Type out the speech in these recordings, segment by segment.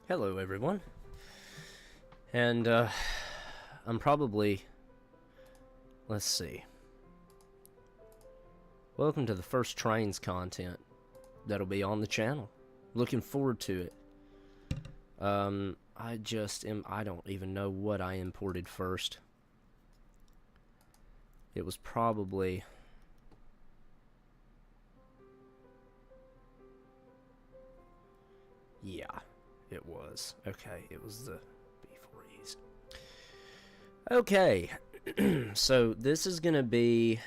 Hello, everyone. And, I'm probably... Let's see. Welcome to the first Trainz content that'll be on the channel. Looking forward to it. I don't even know what I imported first. It was probably... Yeah, it was. Okay, it was the B4Es. Okay, so this is gonna be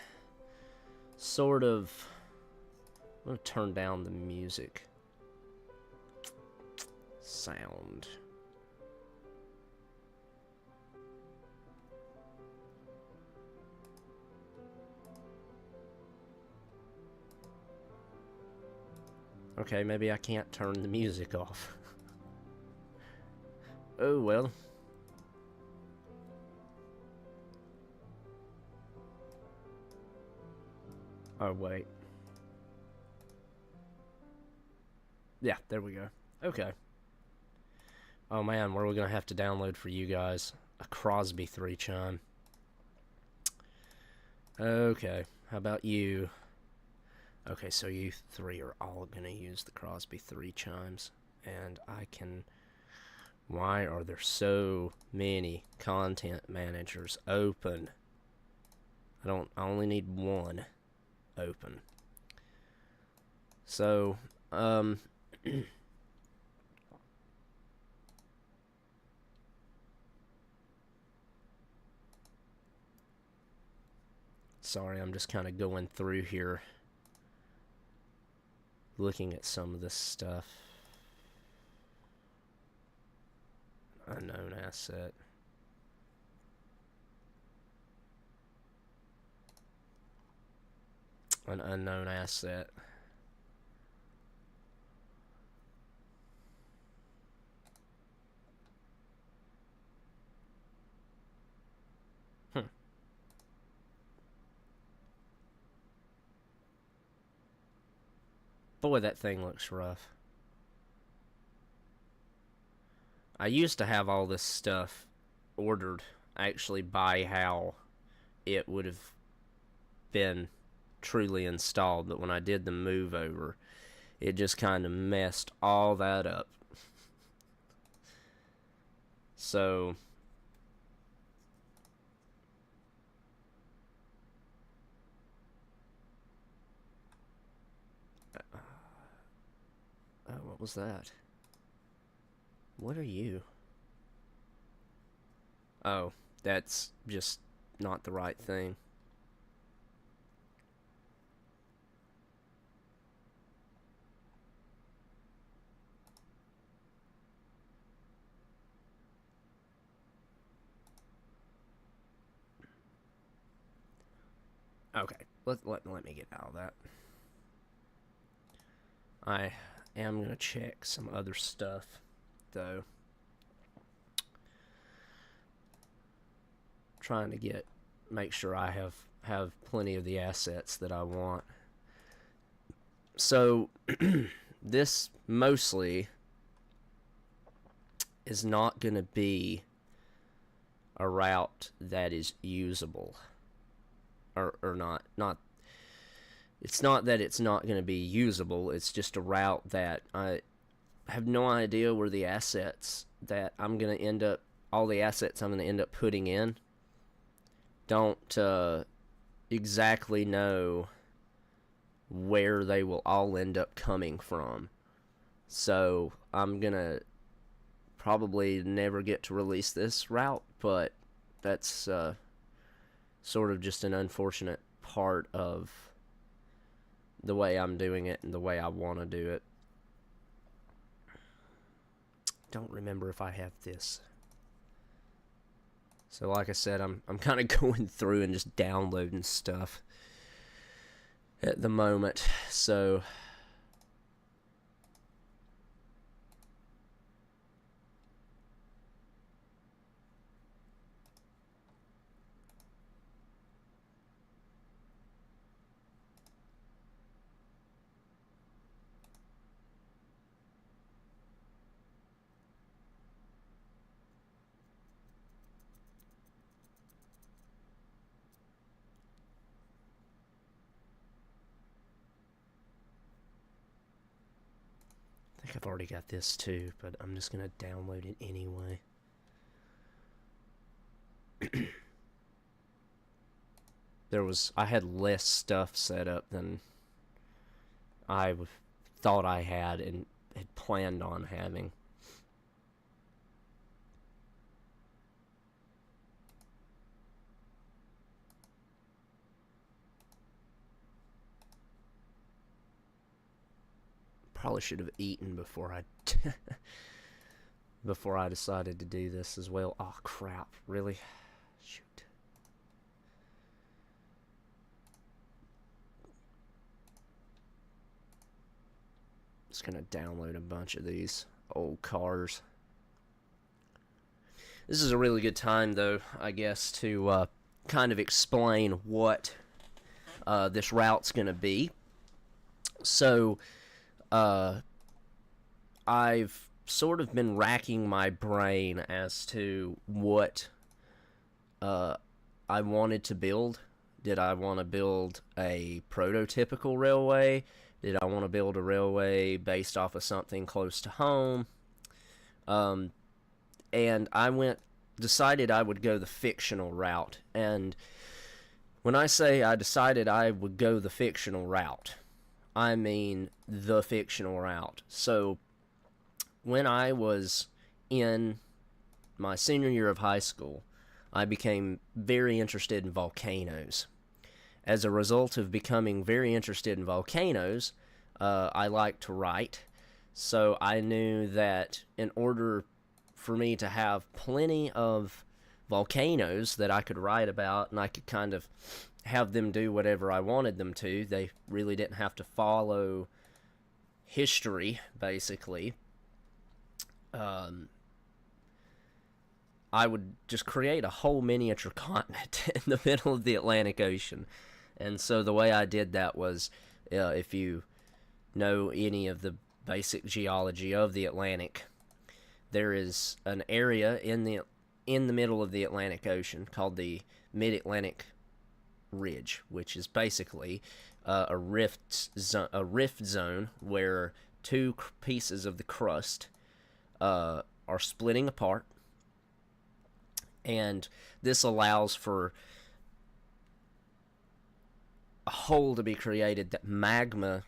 sort of... I'm gonna turn down the music sound. Okay, maybe I can't turn the music off. Oh well. Oh wait. Yeah, there we go. Okay. Oh man, we're gonna have to download for you guys a Crosby 3 chime. Okay, how about you? Okay, so you three are all gonna use the Crosby 3 chimes, and I can... Why are there so many content managers open? I only need one open. So, sorry, I'm just kind of going through here, looking at some of this stuff. Unknown asset. An unknown asset. Boy, that thing looks rough. I used to have all this stuff ordered actually by how it would have been truly installed, but when I did the move over, it just kind of messed all that up. So what was that? What are you? Oh, that's just not the right thing. Okay, let me get out of that. I am gonna check some other stuff, though. Trying to make sure I have plenty of the assets that I want. So this mostly is not going to be a route that is usable, or not. It's not that it's not going to be usable. It's just a route that I have no idea where the assets that I'm going to end up, all the assets I'm going to end up putting in, don't exactly know where they will all end up coming from. So I'm gonna probably never get to release this route, but that's sort of just an unfortunate part of the way I'm doing it and the way I want to do it. Don't remember if I have this. So like I said, I'm kind of going through and just downloading stuff at the moment. So I've already got this too, but I'm just going to download it anyway. I had less stuff set up than I thought I had and had planned on having. Probably should have eaten before I before I decided to do this as well. Oh crap, really? Shoot. Just gonna download a bunch of these old cars. This is a really good time, though, I guess, to kind of explain what this route's gonna be. So, I've sort of been racking my brain as to what I wanted to build. Did I want to build a prototypical railway? Did I want to build a railway based off of something close to home? And I decided I would go the fictional route. And when I say I decided I would go the fictional route, I mean the fictional route. So when I was in my senior year of high school, I became very interested in volcanoes. As a result of becoming very interested in volcanoes, I like to write. So I knew that in order for me to have plenty of volcanoes that I could write about and I could kind of have them do whatever I wanted them to, they really didn't have to follow history, basically. I would just create a whole miniature continent in the middle of the Atlantic Ocean. And so the way I did that was, if you know any of the basic geology of the Atlantic, there is an area in the middle of the Atlantic Ocean called the Mid-Atlantic Ridge, which is basically a rift zone where two pieces of the crust are splitting apart, and this allows for a hole to be created that magma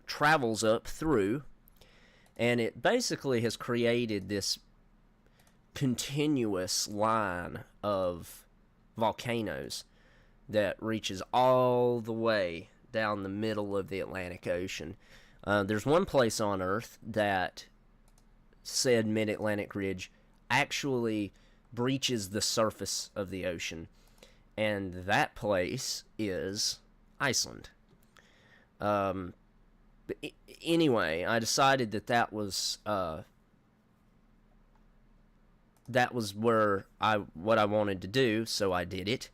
travels up through, and it basically has created this continuous line of volcanoes that reaches all the way down the middle of the Atlantic Ocean. There's one place on Earth that said Mid-Atlantic Ridge actually breaches the surface of the ocean, and that place is Iceland. But anyway, I decided that was what I wanted to do, so I did it,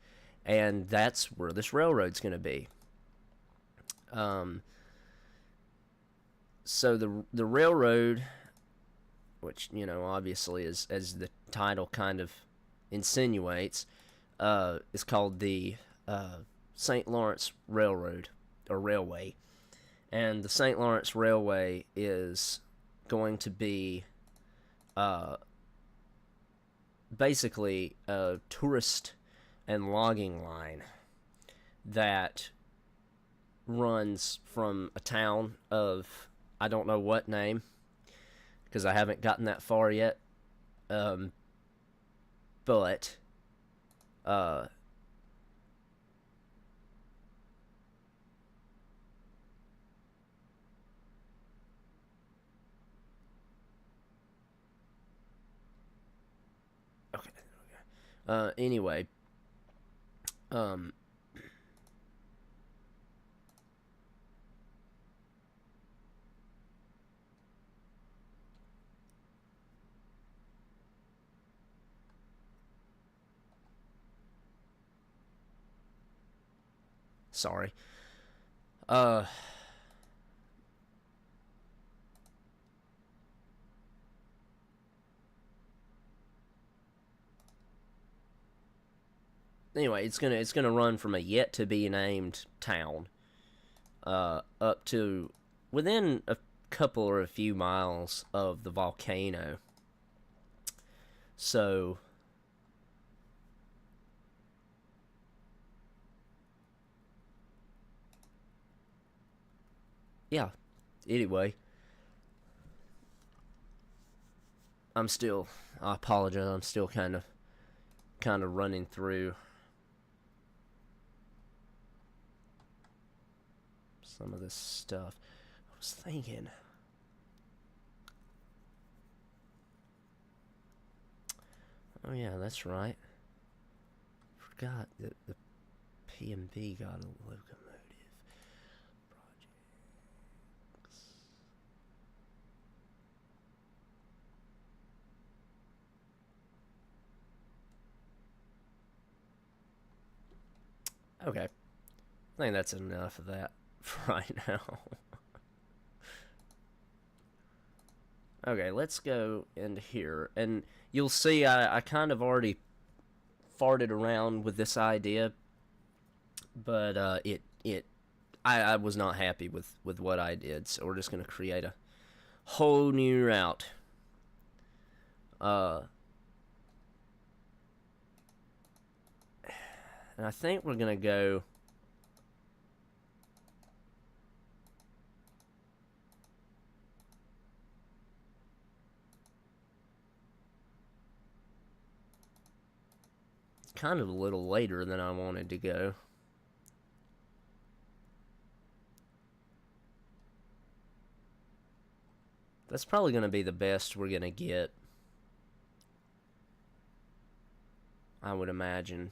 and that's where this railroad's going to be. So the railroad, which, you know, obviously is, as the title kind of insinuates, is called the St. Lawrence Railroad, or Railway. And the St. Lawrence Railway is going to be basically a tourist and logging line that runs from a town of, I don't know what name, because I haven't gotten that far yet, but anyway, sorry. Anyway, it's gonna run from a yet to be named town up to within a couple or a few miles of the volcano. So yeah, anyway, I apologize, I'm still kind of running through some of this stuff. I was thinking, oh yeah, that's right. Forgot that the PMB got a locomotive projects. Okay, I think that's enough of that for right now. Okay, let's go into here, and you'll see I kind of already farted around with this idea, but I was not happy with what I did, so we're just gonna create a whole new route. And I think we're gonna go. Kind of a little later than I wanted to go. That's probably going to be the best we're going to get, I would imagine.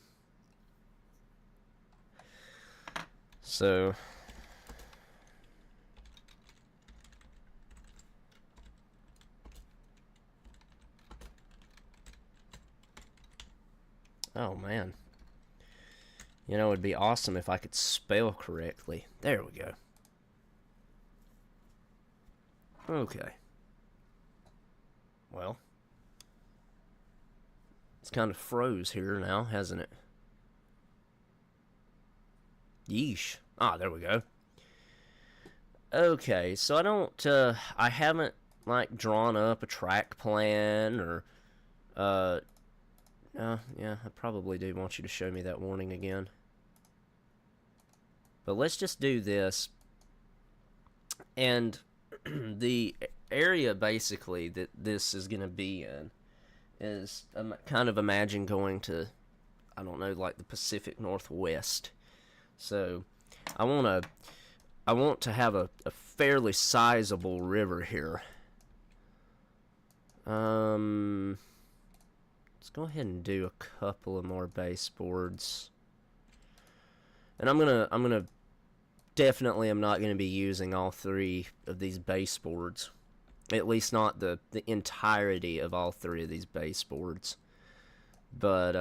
So oh man, you know, it'd be awesome if I could spell correctly. There we go. Okay, well, it's kind of froze here now, hasn't it? Yeesh. Ah, there we go. Okay, so I haven't, like, drawn up a track plan, or, yeah, I probably do want you to show me that warning again. But let's just do this. And the area, basically, that this is going to be in is, kind of imagine going to, I don't know, like the Pacific Northwest. So I want to have a fairly sizable river here. Let's go ahead and do a couple of more baseboards. And I'm gonna definitely, I'm not gonna be using all three of these baseboards. At least not the entirety of all three of these baseboards. But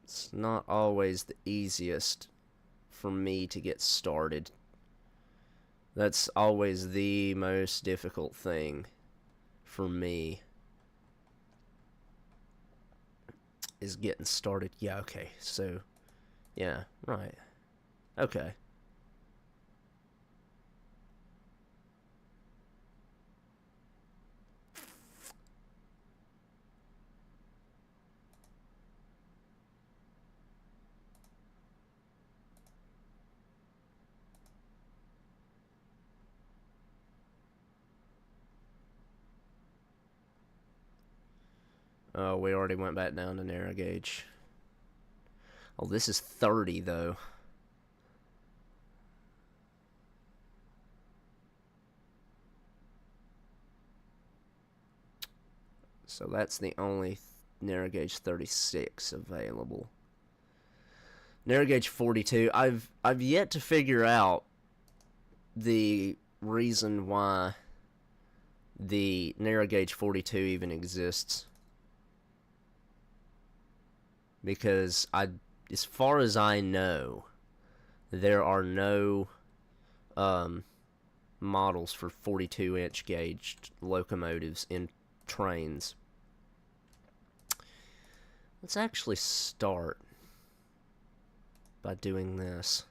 it's not always the easiest for me to get started. That's always the most difficult thing for me, is getting started. Yeah, okay, so, yeah, right. Okay. Oh, we already went back down to narrow gauge. Oh, this is 30, though. So that's the only narrow gauge 36 available. Narrow gauge 42. I've yet to figure out the reason why the narrow gauge 42 even exists. Because as far as I know, there are no models for 42-inch gauge locomotives in Trainz. Let's actually start by doing this.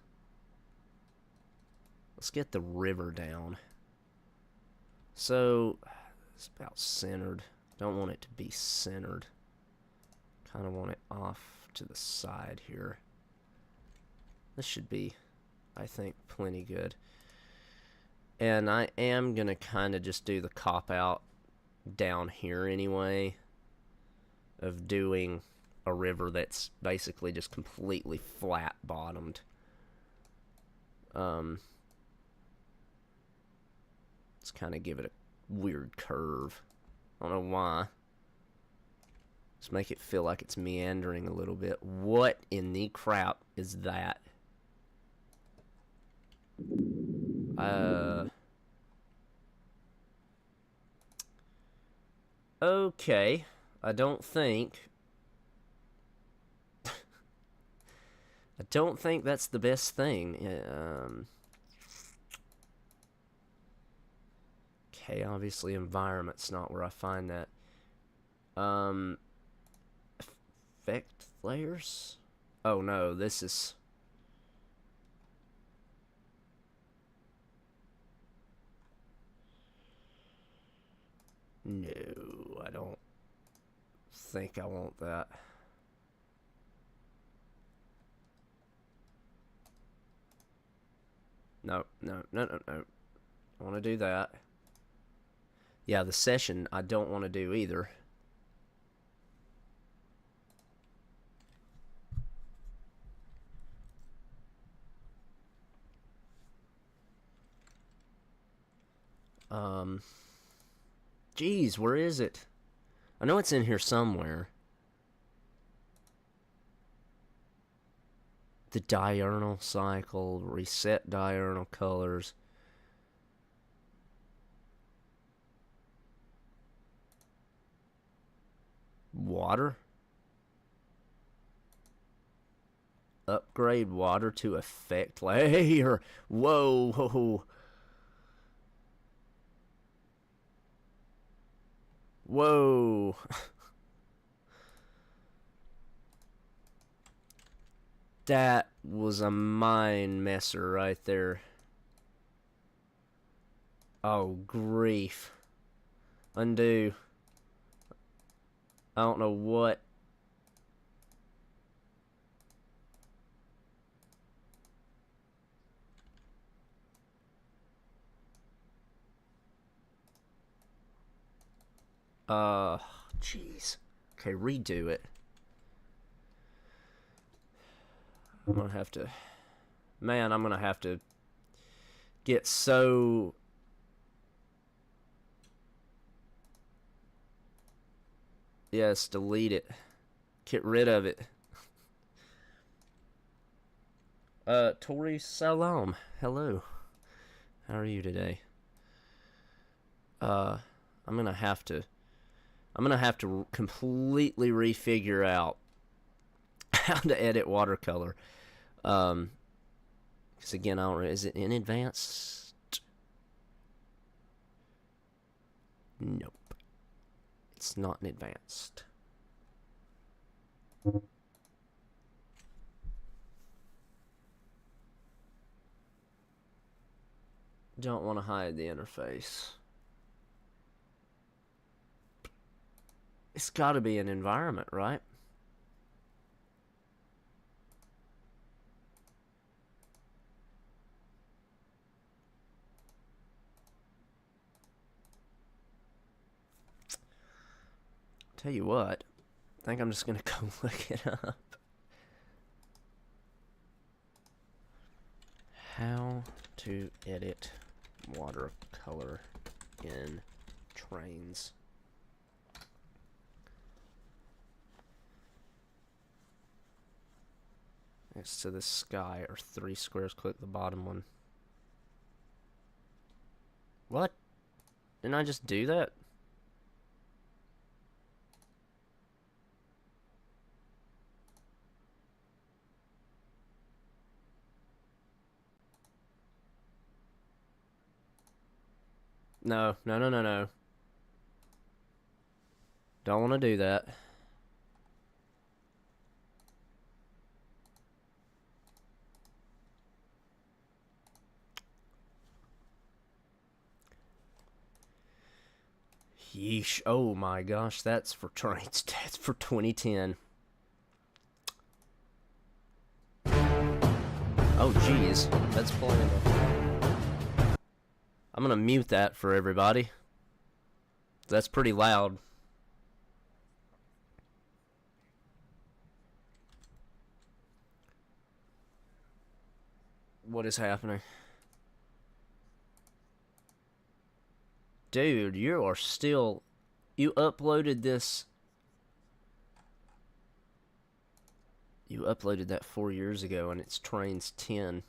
Let's get the river down. So, it's about centered. Don't want it to be centered. Kind of want it off to the side here. This should be, I think, plenty good. And I am going to kind of just do the cop-out down here anyway, of doing a river that's basically just completely flat-bottomed. Let's kind of give it a weird curve. I don't know why. Just make it feel like it's meandering a little bit. What in the crap is that? Okay. I don't think that's the best thing. Okay, obviously environment's not where I find that. Effect layers? Oh no, this is... No, I don't think I want that. No. I want to do that. Yeah, the session I don't want to do either. Geez, where is it? I know it's in here somewhere. The diurnal cycle, reset diurnal colors. Water? Upgrade water to effect layer. Whoa. Whoa. That was a mind messer right there. Oh, grief. Undo. I don't know what. Jeez. Okay, redo it. I'm gonna have to... Man, I'm gonna have to get so... Yes, delete it. Get rid of it. Tori Salam. Hello. How are you today? I'm gonna have to completely refigure out how to edit watercolor. Because again, I don't... Is it in advanced? Nope. It's not in advanced. Don't want to hide the interface. It's got to be an environment, right? Tell you what, I think I'm just gonna go look it up. How to edit watercolor in Trainz. Next to the sky are 3 squares. Click the bottom one. What? Didn't I just do that? No. Don't want to do that. Yeesh. Oh my gosh, that's for Trainz. That's for 2010. Oh geez, that's playing it. I'm gonna mute that for everybody. That's pretty loud. What is happening? Dude, you are still... You uploaded this... You uploaded that 4 years ago, and it's Trainz 10.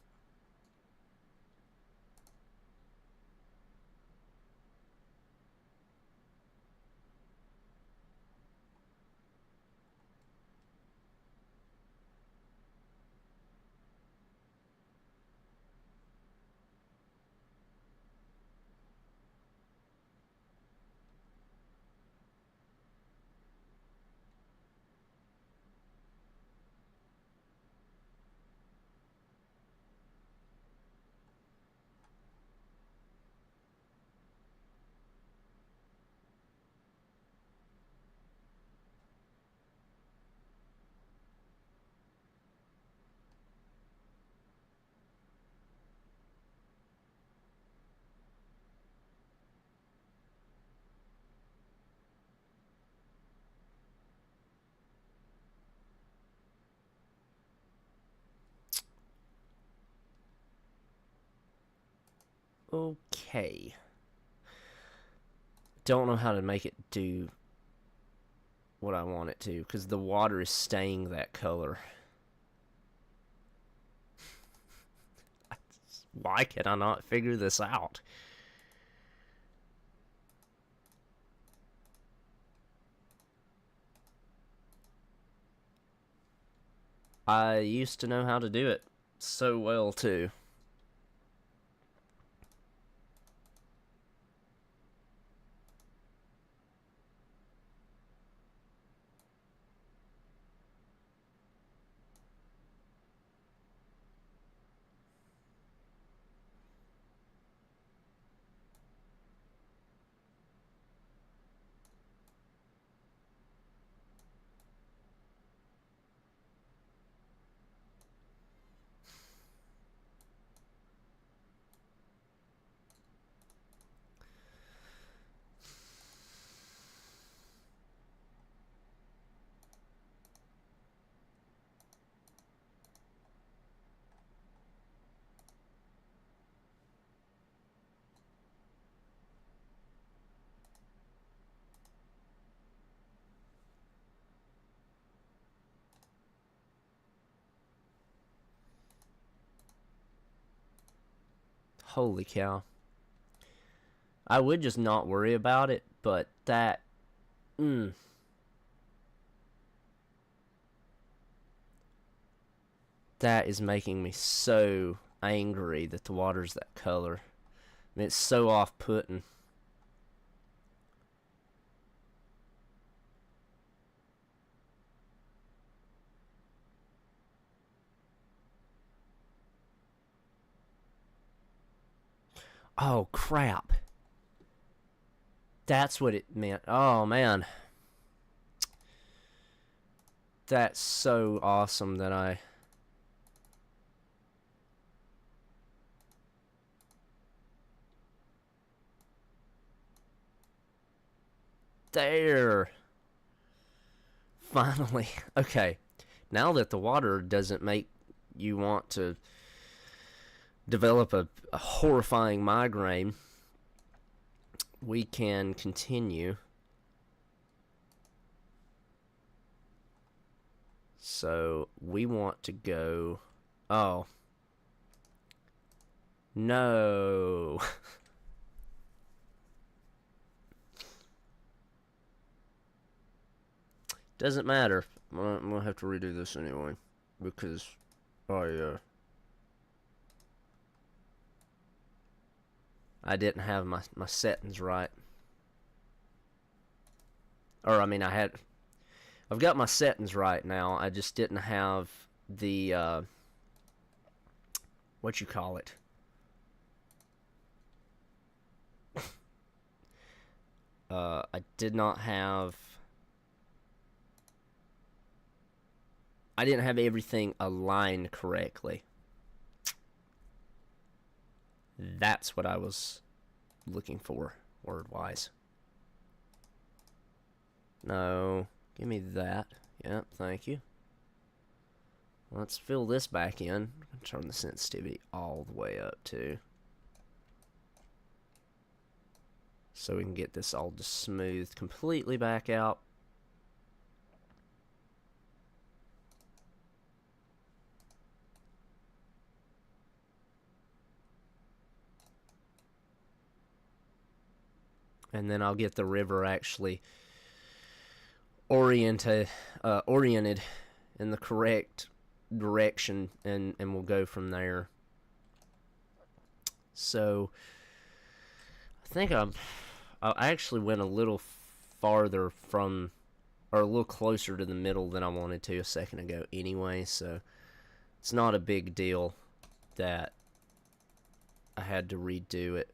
Okay. Don't know how to make it do what I want it to, because the water is staying that color. Why can I not figure this out? I used to know how to do it so well, too. Holy cow. I would just not worry about it, but that... That is making me so angry that the water's that color. I mean, it's so off-putting. Oh, crap. That's what it meant. Oh, man. That's so awesome that I... There. Finally. Okay. Now that the water doesn't make you want to develop a horrifying migraine, we can continue. So we want to go... Oh. No. Doesn't matter. I'm gonna have to redo this anyway, because I didn't have my settings right. Or I mean, I've got my settings right now. I just didn't have the what you call it. I didn't have everything aligned correctly. That's what I was looking for, word-wise. No, give me that. Yep, thank you. Let's fill this back in. Turn the sensitivity all the way up too, so we can get this all just smoothed completely back out. And then I'll get the river actually oriented in the correct direction, and we'll go from there. So I think I actually went a little farther from, or a little closer to the middle than I wanted to a second ago anyway, so it's not a big deal that I had to redo it.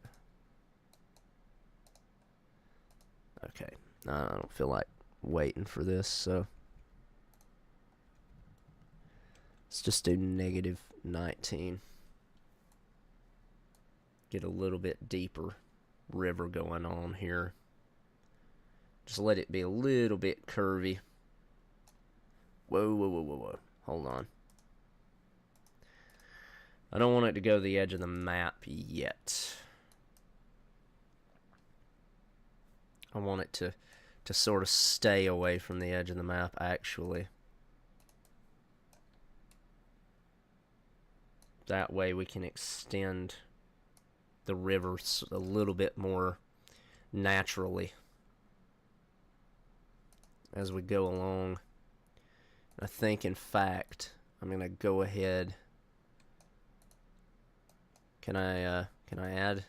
Okay, I don't feel like waiting for this, so let's just do -19. Get a little bit deeper river going on here. Just let it be a little bit curvy. Whoa, whoa, whoa, whoa, whoa. Hold on. I don't want it to go to the edge of the map yet. I want it to sort of stay away from the edge of the map, actually. That way we can extend the river a little bit more naturally as we go along. I think, in fact, I'm going to go ahead. Can I add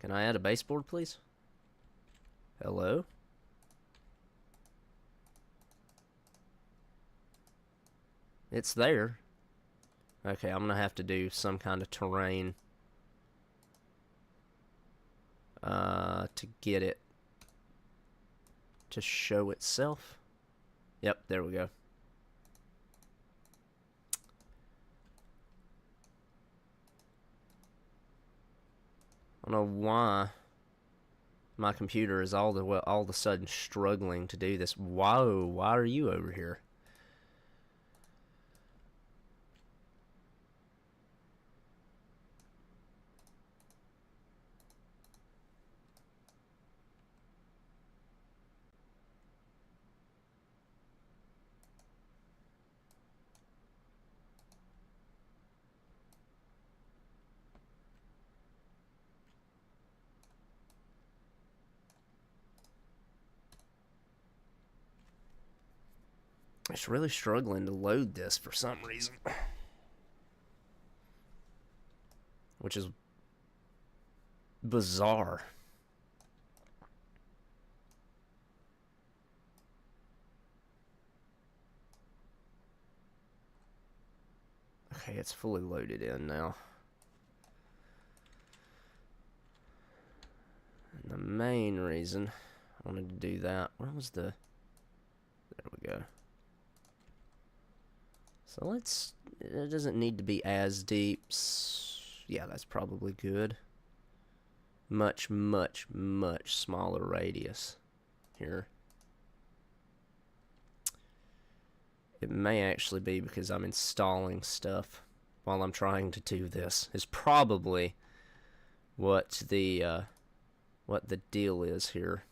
a baseboard, please? Hello? It's there. Okay, I'm gonna have to do some kind of terrain to get it to show itself. Yep, there we go. I don't know why my computer is all of a sudden struggling to do this. Whoa, why are you over here? It's really struggling to load this for some reason, which is bizarre. Okay, it's fully loaded in now. And the main reason I wanted to do that, where was the... There we go. So it doesn't need to be as deep. Yeah, that's probably good. Much, much, much smaller radius here. It may actually be because I'm installing stuff while I'm trying to do this. Is probably what the deal is here.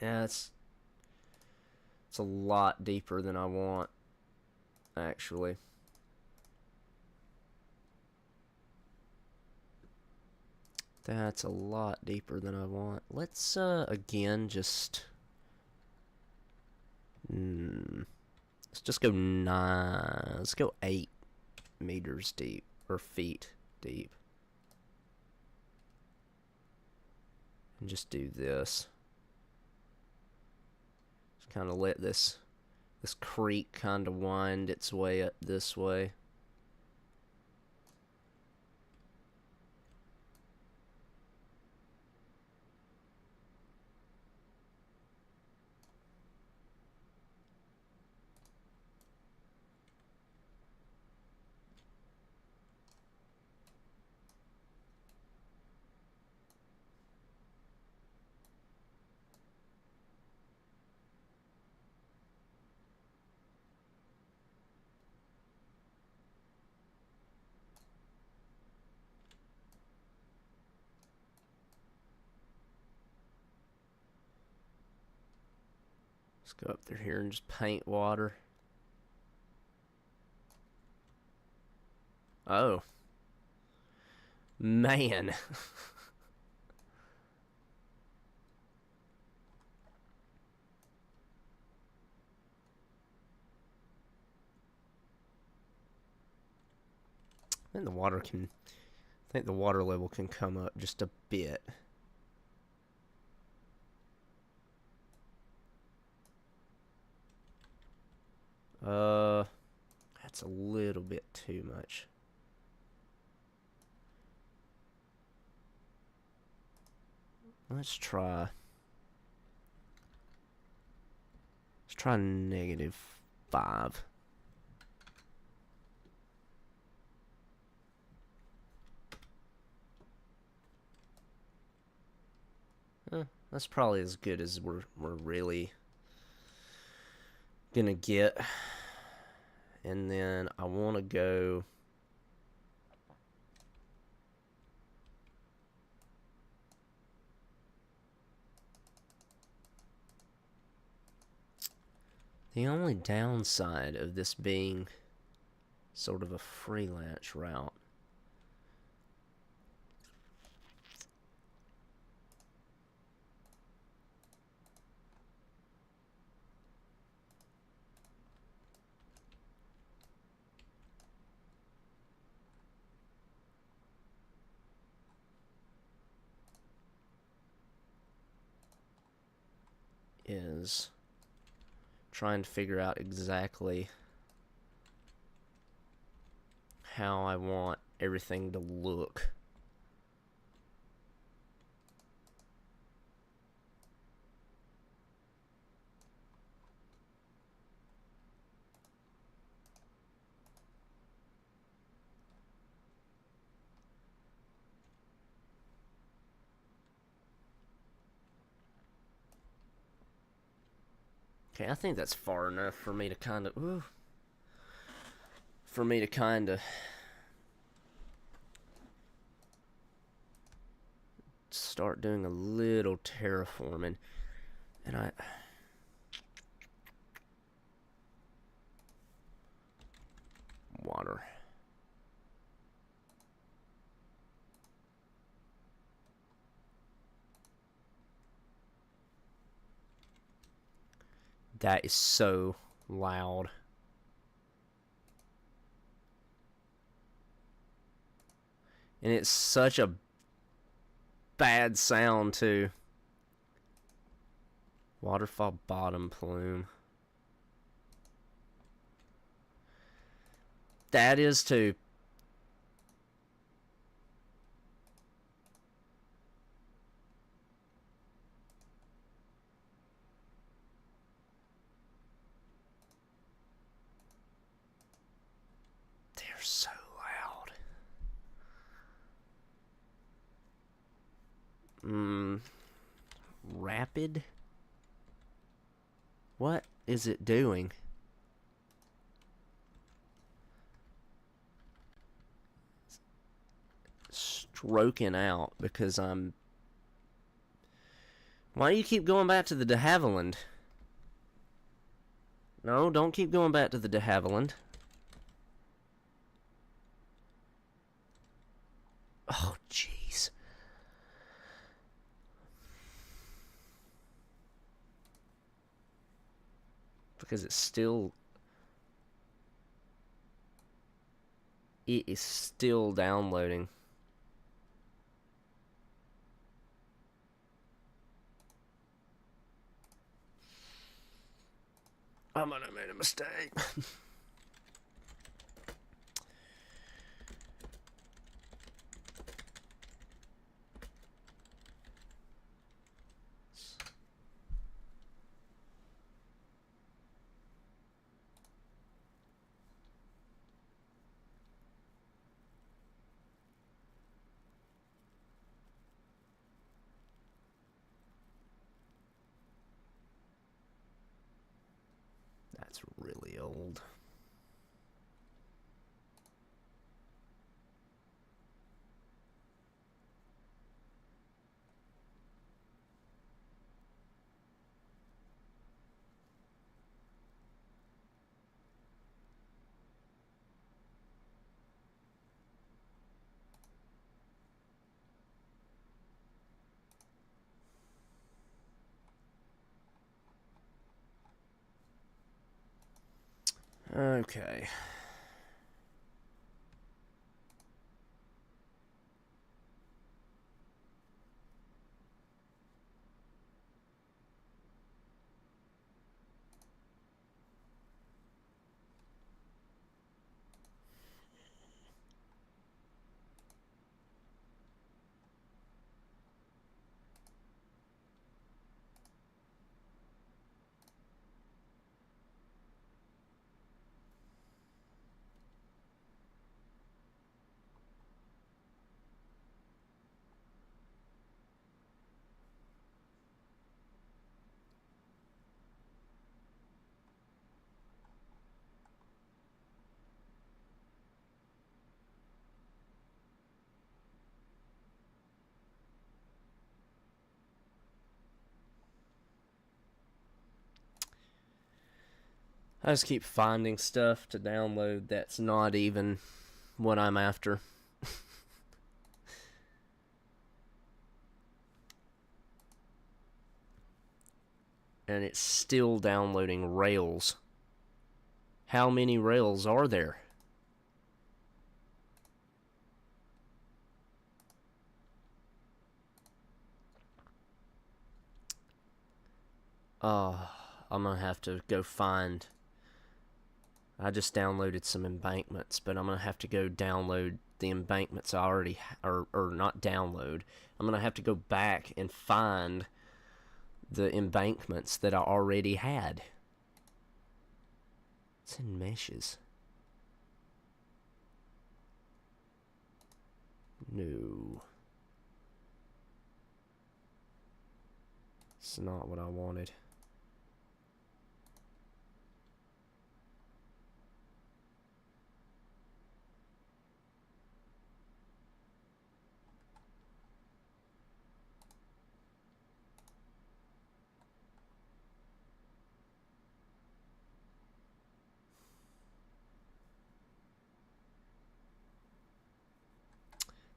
Yeah, it's a lot deeper than I want, actually. That's a lot deeper than I want. Let's again just let's just go 9. Let's go 8 meters deep, or feet deep, and just do this. Just kind of let this creek kind of wind its way up this way. Let's go up through here and just paint water. Oh. Man. I think the water level can come up just a bit. That's a little bit too much. Let's try -5. That's probably as good as we're really gonna get. And then I want to go the only downside of this being sort of a freelance route is trying to figure out exactly how I want everything to look. Okay, I think that's far enough for me to kind of start doing a little terraforming. And water. That is so loud. And it's such a bad sound, too. Waterfall bottom plume. That is, too. They're so loud. Rapid? What is it doing? Stroking out because I'm... Why do you keep going back to the de Havilland? No, don't keep going back to the de Havilland. Oh, jeez. Because it's still... It is still downloading. I might have made a mistake. That's really old. Okay. I just keep finding stuff to download that's not even what I'm after. And it's still downloading Rails. How many Rails are there? I'm gonna have to go find. I just downloaded some embankments, but I'm gonna have to go download the embankments I already, or not download. I'm gonna have to go back and find the embankments that I already had. It's in meshes. No. It's not what I wanted.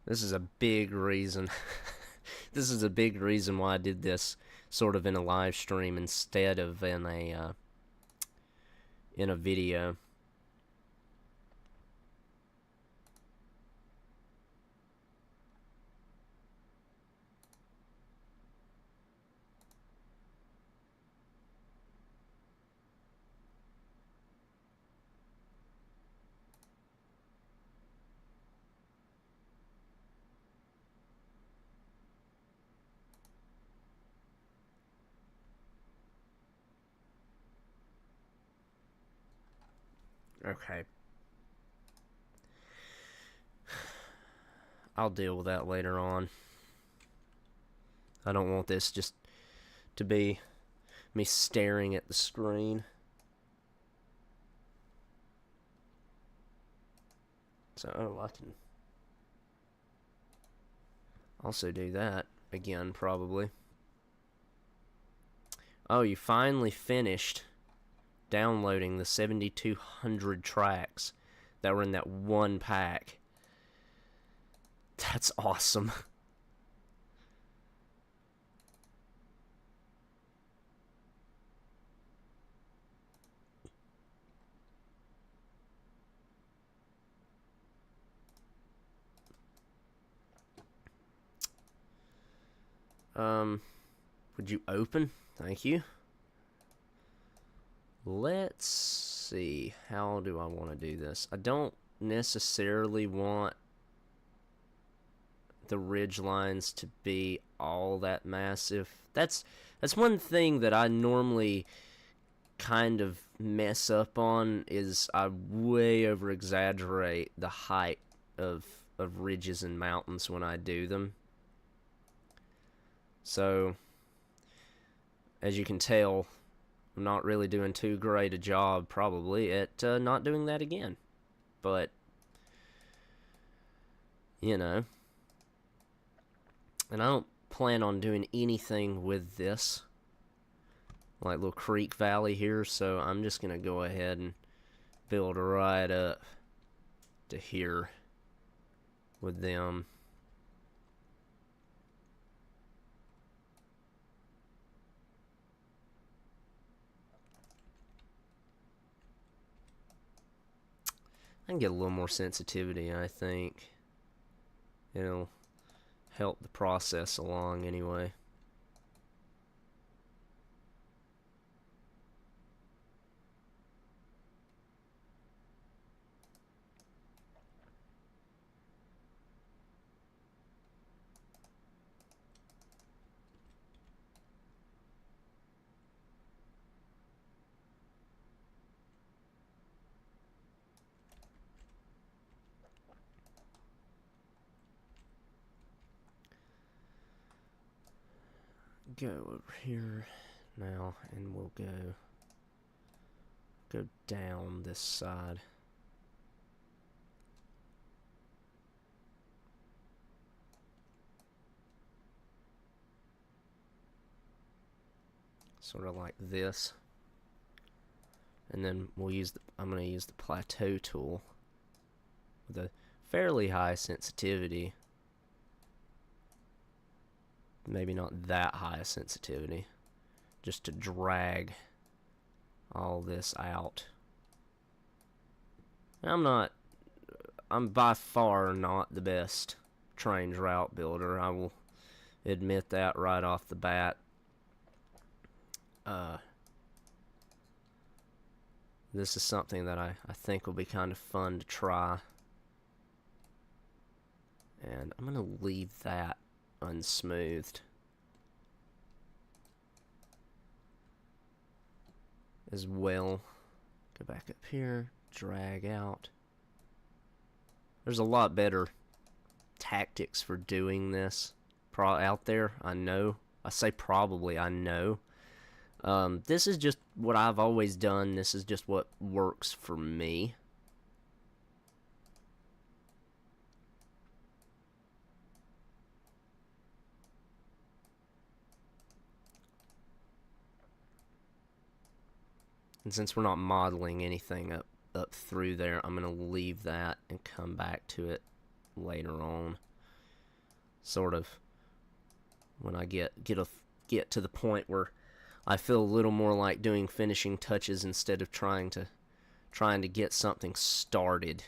This is a big reason. This is a big reason why I did this sort of in a live stream instead of in a video. Okay. I'll deal with that later on. I don't want this just to be me staring at the screen. So, I can also do that again, probably. Oh, you finally finished downloading the 7,200 tracks that were in that one pack. That's awesome. Would you open? Thank you. Let's see. How do I want to do this? I don't necessarily want the ridge lines to be all that massive. That's one thing that I normally kind of mess up on, is I way over exaggerate the height of ridges and mountains when I do them. So, as you can tell, I'm not really doing too great a job, probably, at not doing that again. But, you know. And I don't plan on doing anything with this, like little creek valley here, so I'm just going to go ahead and build right up to here with them. I can get a little more sensitivity, I think. It'll help the process along anyway. Go over here now, and we'll go down this side. Sort of like this. And then we'll use I'm going to use the plateau tool with a fairly high sensitivity. Maybe not that high a sensitivity, just to drag all this out. And I'm by far not the best Trainz route builder. I will admit that right off the bat. This is something that I think will be kind of fun to try. And I'm going to leave that unsmoothed as well. Go back up here, drag out. There's a lot better tactics for doing this out there, I know. I say probably, I know. This is just what I've always done. This is just what works for me. And since we're not modeling anything up through there, I'm going to leave that and come back to it later on. Sort of when I get to the point where I feel a little more like doing finishing touches instead of trying to get something started.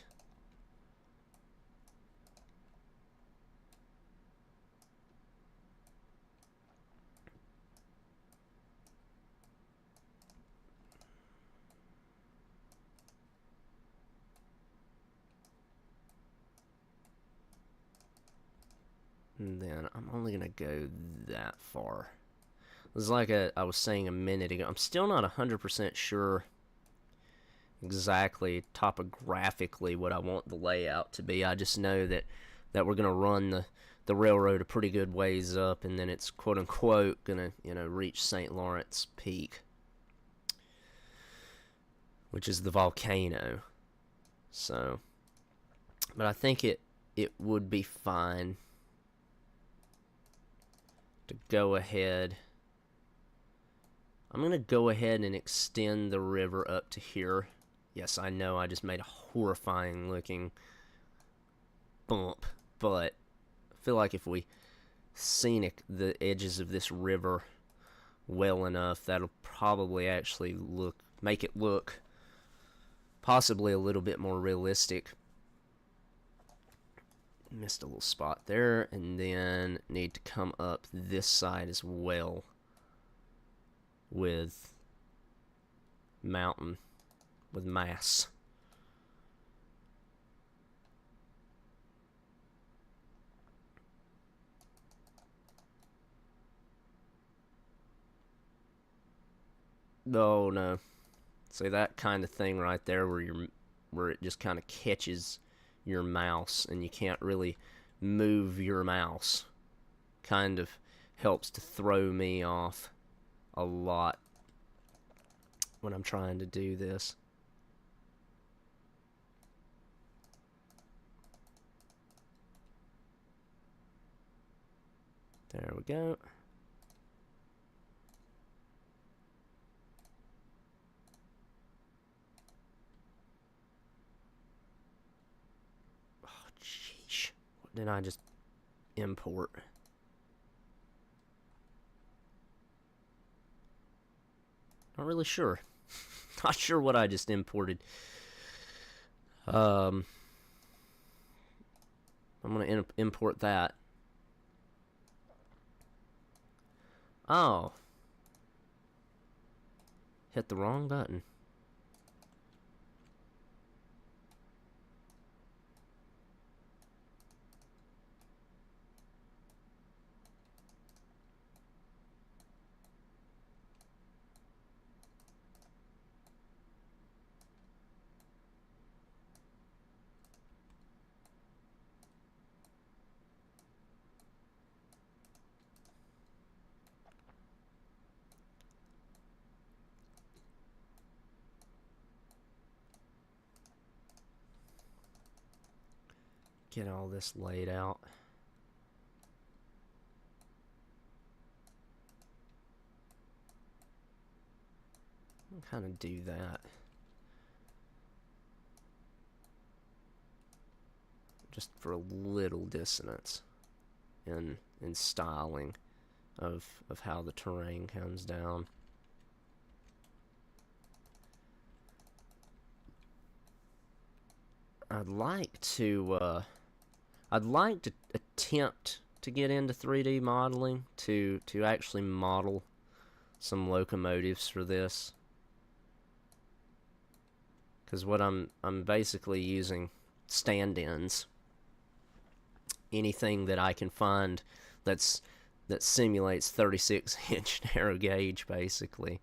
And then I'm only going to go that far. It was like I was saying a minute ago. I'm still not 100% sure exactly topographically what I want the layout to be. I just know that we're going to run the railroad a pretty good ways up, and then it's quote-unquote going to reach St. Lawrence Peak, which is the volcano. So, but I think it would be fine to go ahead. I'm going to go ahead and extend the river up to here. Yes, I know I just made a horrifying looking bump, but I feel like if we scenic the edges of this river well enough, that'll probably actually make it look possibly a little bit more realistic. Missed a little spot there, and then need to come up this side as well with mountain, with mass. Oh no. See, that kind of thing right there where it just kind of catches your mouse and you can't really move your mouse, kind of helps to throw me off a lot when I'm trying to do this. There we go. Did I just import? Not really sure. Not sure what I just imported. I'm going to import that. Oh. Hit the wrong button. Get all this laid out. I'll kind of do that. Just for a little dissonance in styling of how the terrain comes down. I'd like to attempt to get into 3D modeling to actually model some locomotives for this, because what I'm basically using stand-ins, anything that I can find that simulates 36-inch narrow gauge, basically.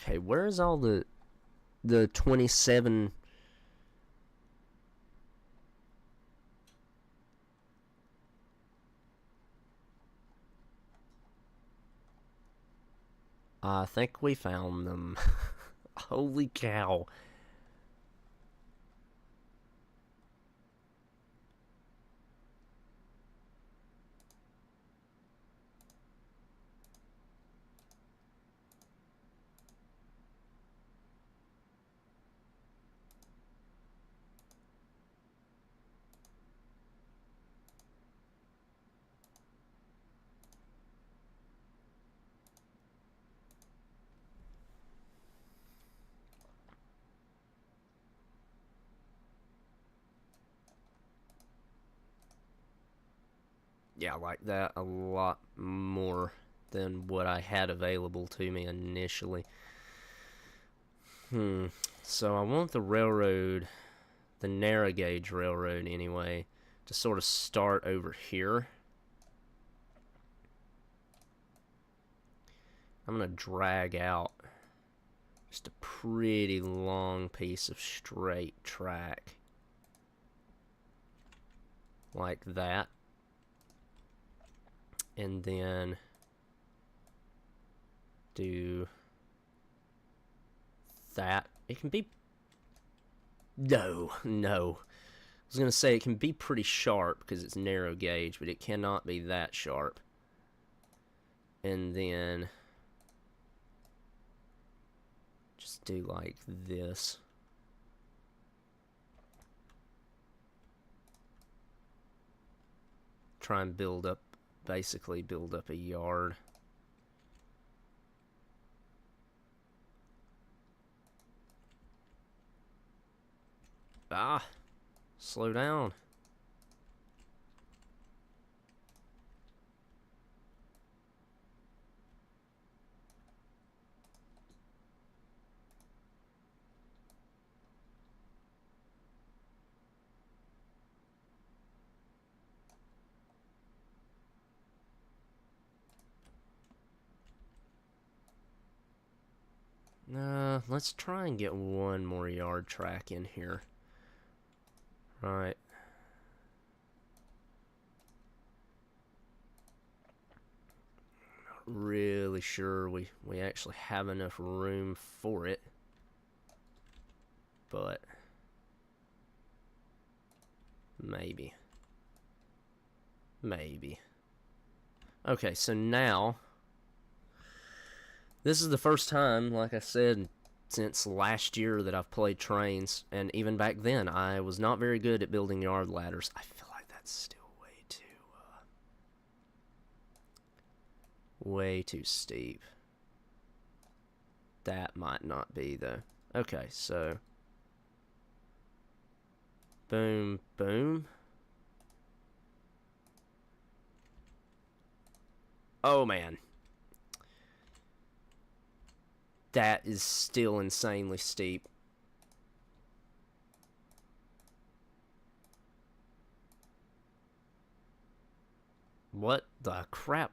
Okay, where's all the 27? I think we found them. Holy cow. Yeah, I like that a lot more than what I had available to me initially. So I want the railroad, the narrow gauge railroad anyway, to sort of start over here. I'm going to drag out just a pretty long piece of straight track. Like that. And then do that. It can be... No. I was going to say it can be pretty sharp because it's narrow gauge, but it cannot be that sharp. And then just do like this. Try and basically build up a yard. Slow down. Let's try and get one more yard track in here. Right. Not really sure we actually have enough room for it. But maybe. Okay, so now this is the first time, like I said, since last year that I've played Trainz, and even back then, I was not very good at building yard ladders. I feel like that's still way too steep. That might not be, though. Okay, so boom, boom. Oh, man. That is still insanely steep. What the crap?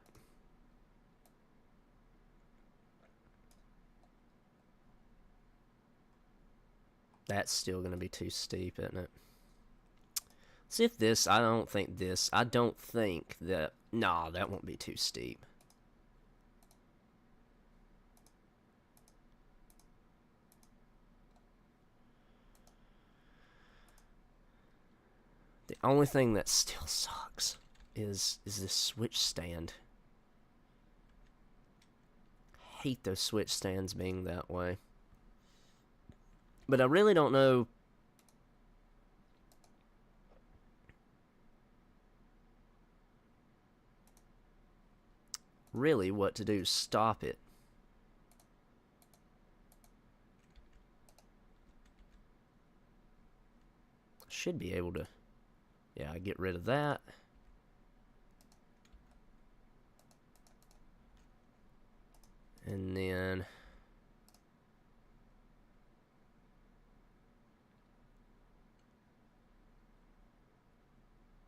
That's still going to be too steep, isn't it? See if this, I don't think that, nah, that won't be too steep. The only thing that still sucks is this switch stand. I hate those switch stands being that way. But I really don't know really what to do to stop it. Should be able to, yeah, get rid of that. And then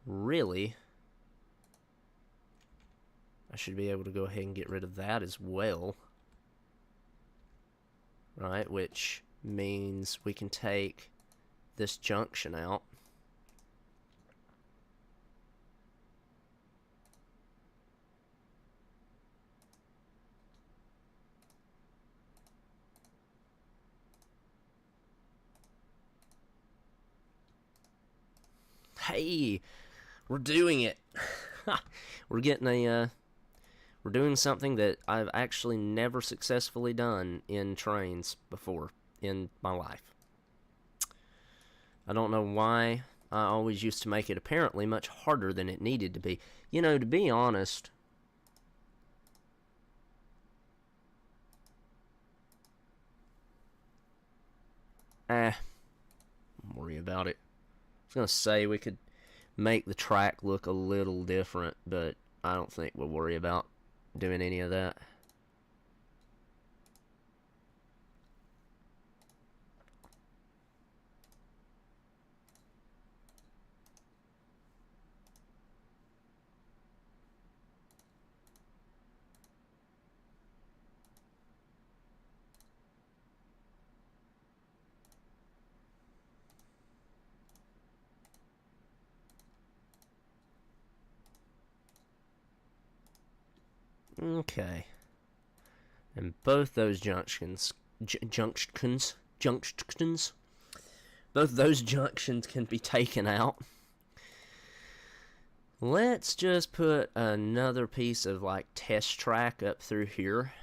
really, I should be able to go ahead and get rid of that as well. Right, which means we can take this junction out. Hey, we're doing it. We're getting a, we're doing something that I've actually never successfully done in Trainz before in my life. I don't know why I always used to make it apparently much harder than it needed to be. You know, to be honest, don't worry about it. I was going to say we could make the track look a little different, but I don't think we'll worry about doing any of that. Okay. And both those junctions, both those junctions can be taken out. Let's just put another piece of like test track up through here.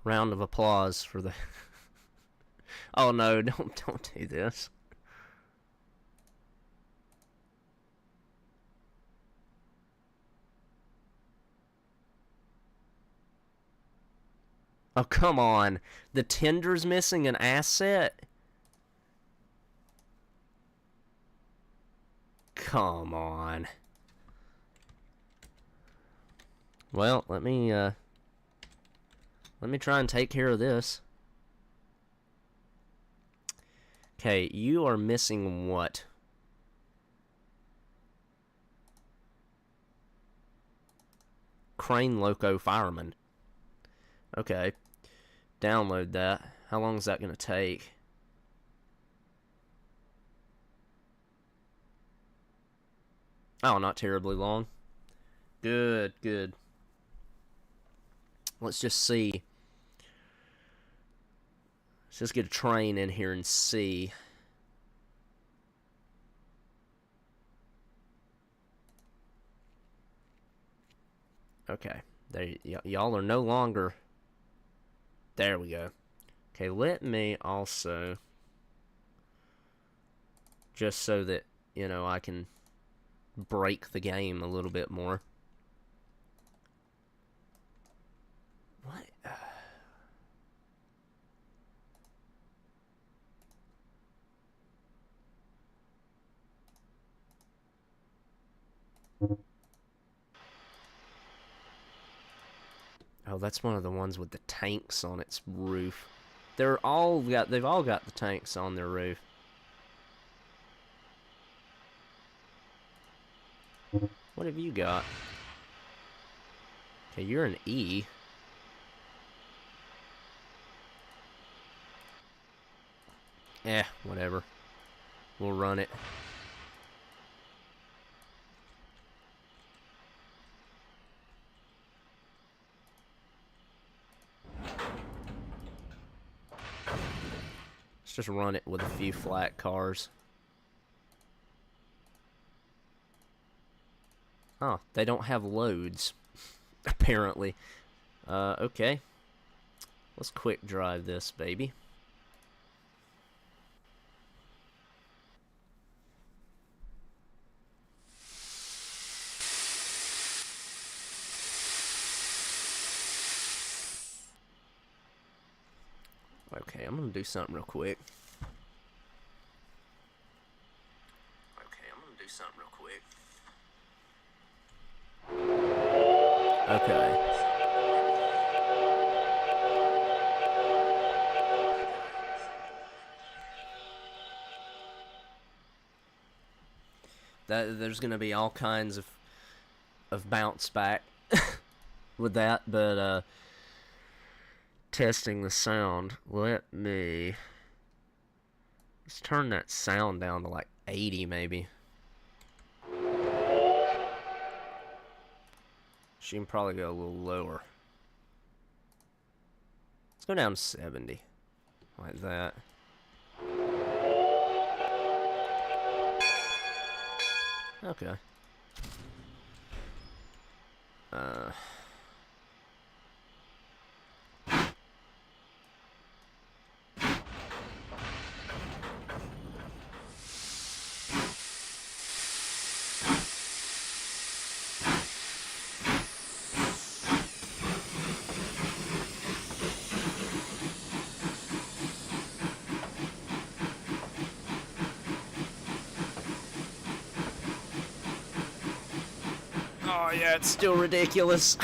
Round of applause for the oh no, don't do this. Oh, come on. The tender's missing an asset? Come on. Well, let me try and take care of this. Okay, you are missing what? Crane Loco Fireman. Okay. Download that. How long is that going to take? Oh, not terribly long. Good, good. Let's just see. Let's just get a train in here and see. Okay. Y'all are no longer... There we go. Okay, let me also... Just so that, you know, I can break the game a little bit more. What? Oh, that's one of the ones with the tanks on its roof. They've all got the tanks on their roof. What have you got? Okay, you're an E. Whatever. We'll run it. Let's just run it with a few flat cars. Oh, they don't have loads, apparently. Okay. Let's quick drive this, baby. Okay, I'm gonna do something real quick. Okay. There's gonna be all kinds of bounce back with that, but testing the sound. Let's turn that sound down to like 80 maybe. She can probably go a little lower. Let's go down to 70. Like that. Okay. Oh yeah, it's still ridiculous.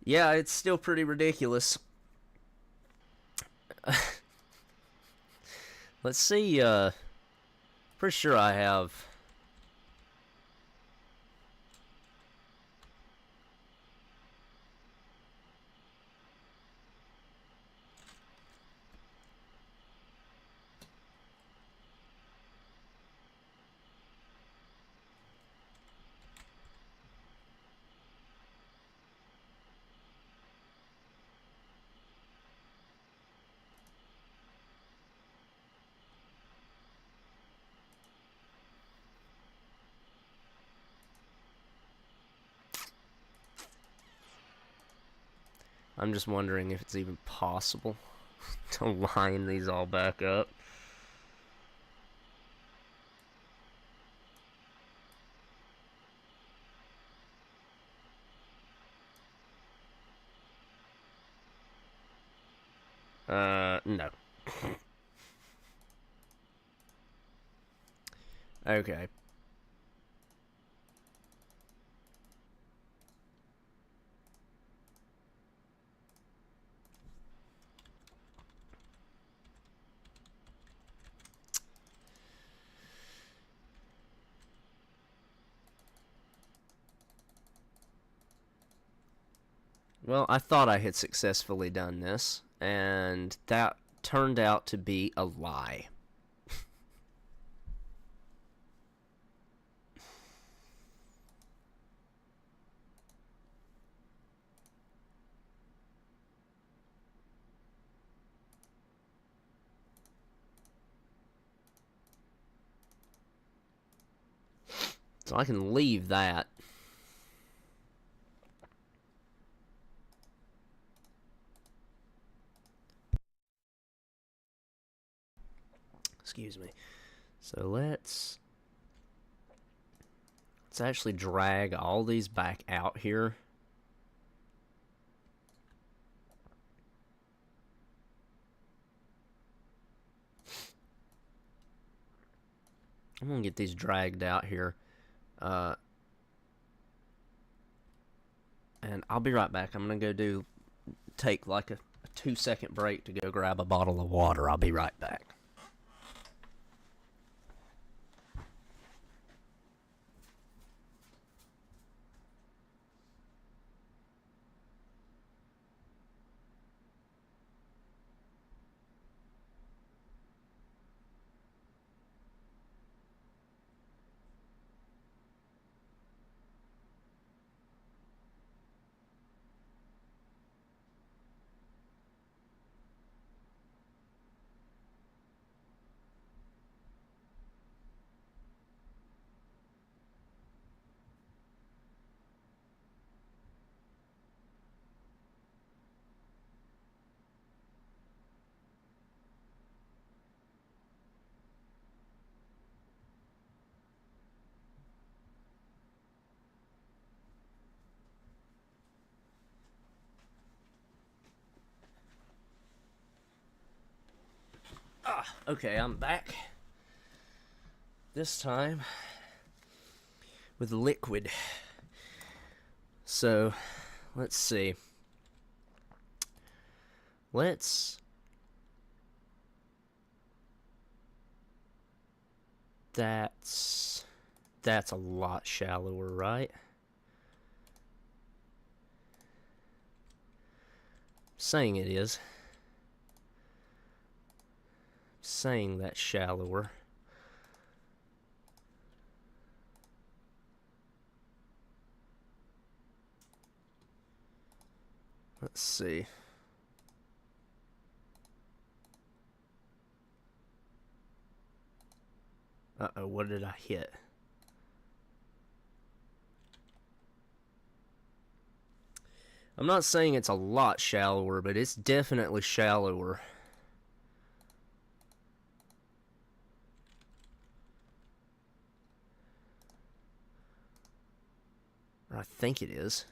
Yeah, it's still pretty ridiculous. Let's see, pretty sure I have... I'm just wondering if it's even possible to line these all back up. No. Okay. Well, I thought I had successfully done this, and that turned out to be a lie. So I can leave that. Excuse me. So let's actually drag all these back out here. I'm gonna get these dragged out here. And I'll be right back. I'm gonna go take like a 2-second break to go grab a bottle of water. I'll be right back. Okay, I'm back. This time with liquid. So, let's see. That's a lot shallower, right? Saying it is. Saying that's shallower. Let's see. Uh-oh, what did I hit? I'm not saying it's a lot shallower, but it's definitely shallower. I think it is.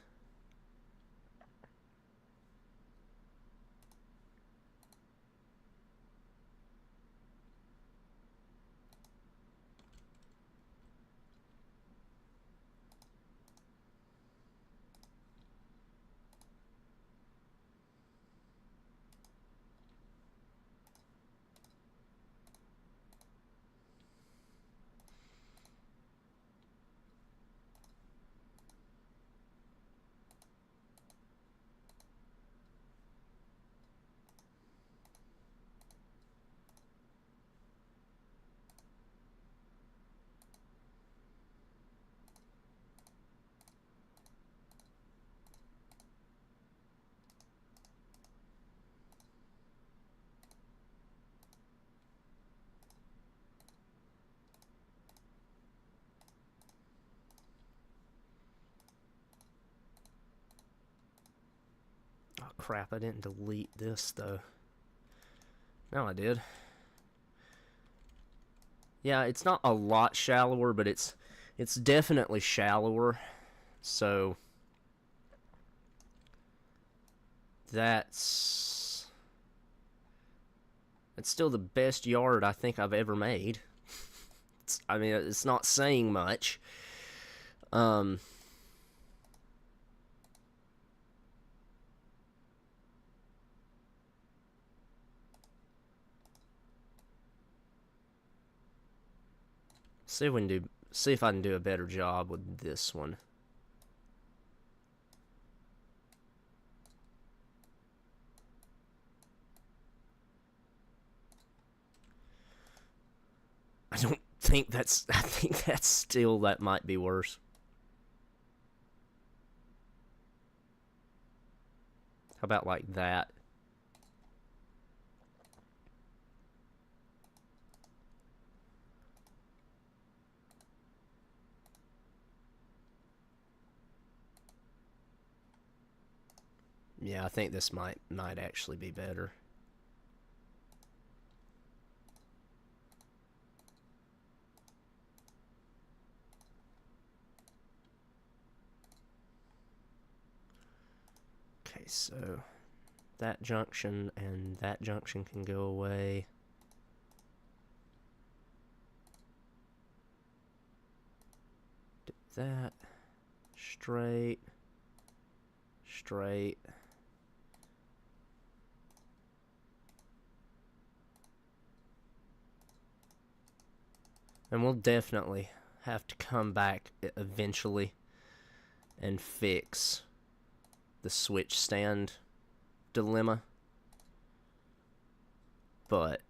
Oh crap, I didn't delete this though. No, I did. Yeah, it's not a lot shallower, but it's definitely shallower. So that's still the best yard I think I've ever made. I mean, it's not saying much. See if I can do a better job with this one. I think that's still, that might be worse. How about like that? Yeah, I think this might actually be better. Okay, so that junction and that junction can go away. Do that. Straight. Straight. And we'll definitely have to come back eventually and fix the switch stand dilemma. But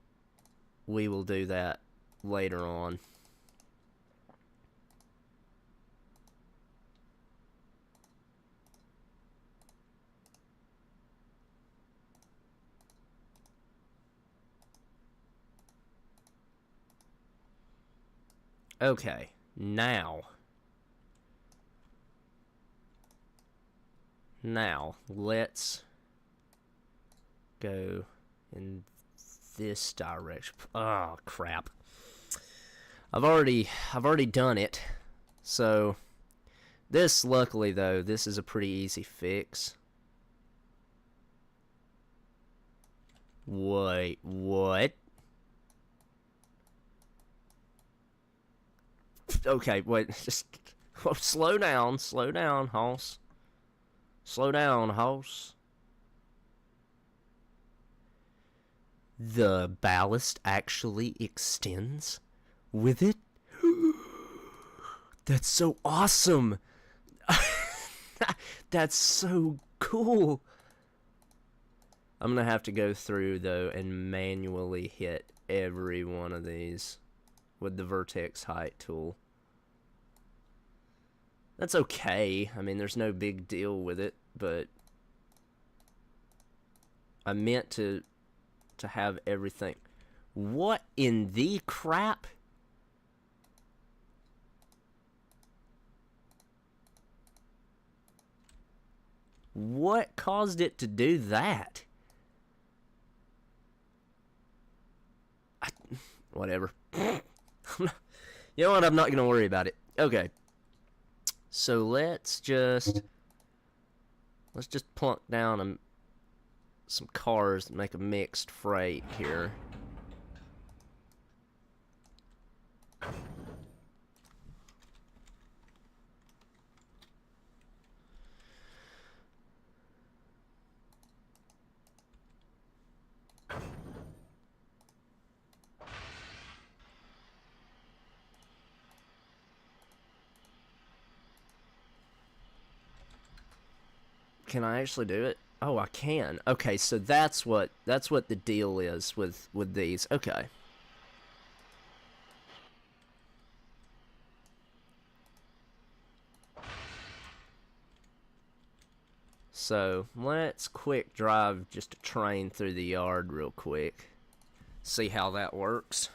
we will do that later on. Okay, now let's go in this direction. Oh crap. I've already done it. So this, luckily though, this is a pretty easy fix. Wait, what? Okay, wait, just slow down, hoss. Slow down, hoss. The ballast actually extends with it? That's so awesome! That's so cool! I'm gonna have to go through, though, and manually hit every one of these with the vertex height tool. That's okay. I mean, there's no big deal with it, but I meant to have everything. What in the crap? What caused it to do that? Whatever. You know what? I'm not going to worry about it. Okay. So let's just plunk down some cars and make a mixed freight here. Can I actually do it? Oh, I can. Okay, so that's what the deal is with these. Okay. So let's quick drive just a train through the yard real quick. See how that works.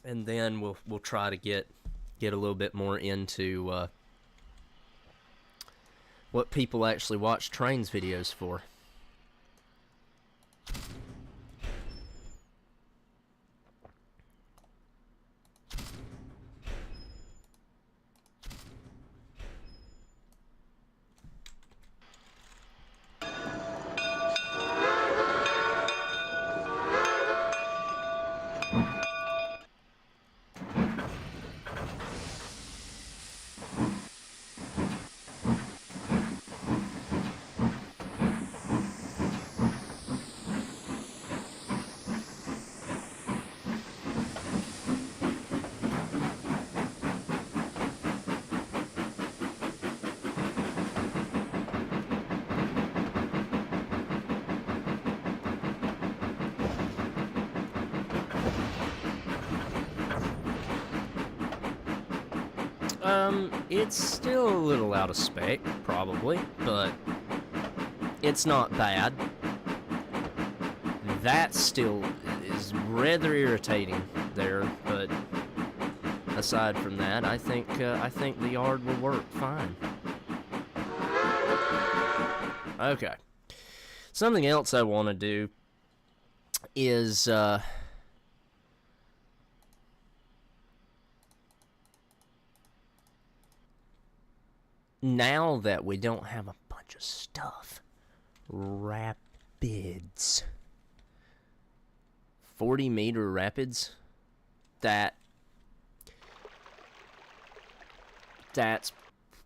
And then we'll try to get a little bit more into what people actually watch Trainz videos for. It's still a little out of spec, probably, but it's not bad. that still is rather irritating there, but aside from that, I think the yard will work fine. Okay. Something else I want to do is now that we don't have a bunch of stuff, rapids. 40-meter rapids? That's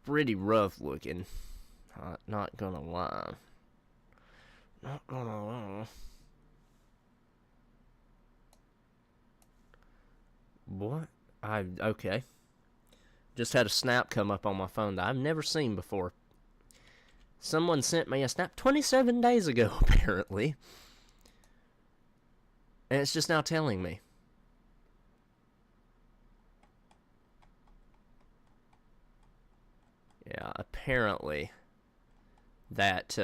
pretty rough looking. Not gonna lie. Not gonna lie. What? Okay. Just had a snap come up on my phone that I've never seen before. Someone sent me a snap 27 days ago, apparently. And it's just now telling me. Yeah, apparently that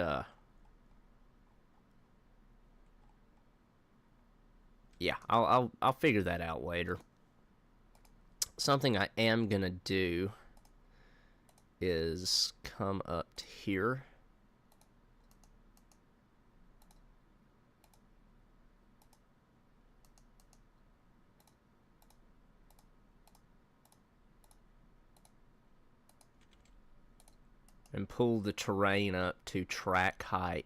yeah, I'll figure that out later. Something I am gonna do is come up to here. And pull the terrain up to track height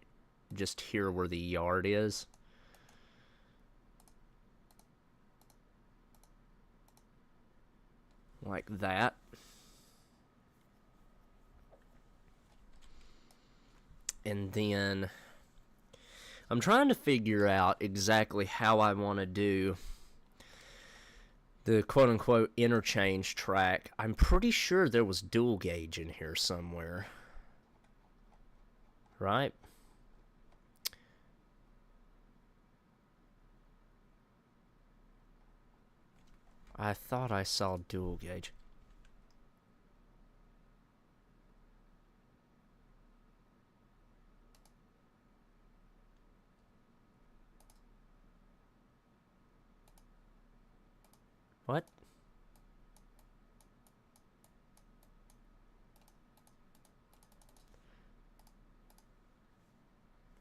just here where the yard is. Like that. And then I'm trying to figure out exactly how I want to do the quote-unquote interchange track. I'm pretty sure there was dual gauge in here somewhere. Right? I thought I saw dual gauge. What?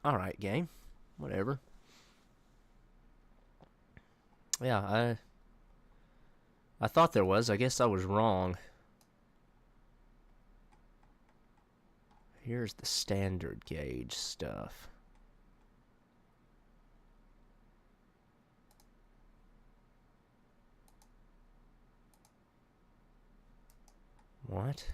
Alright, game. Whatever. Yeah, I thought there was. I guess I was wrong. Here's the standard gauge stuff. What?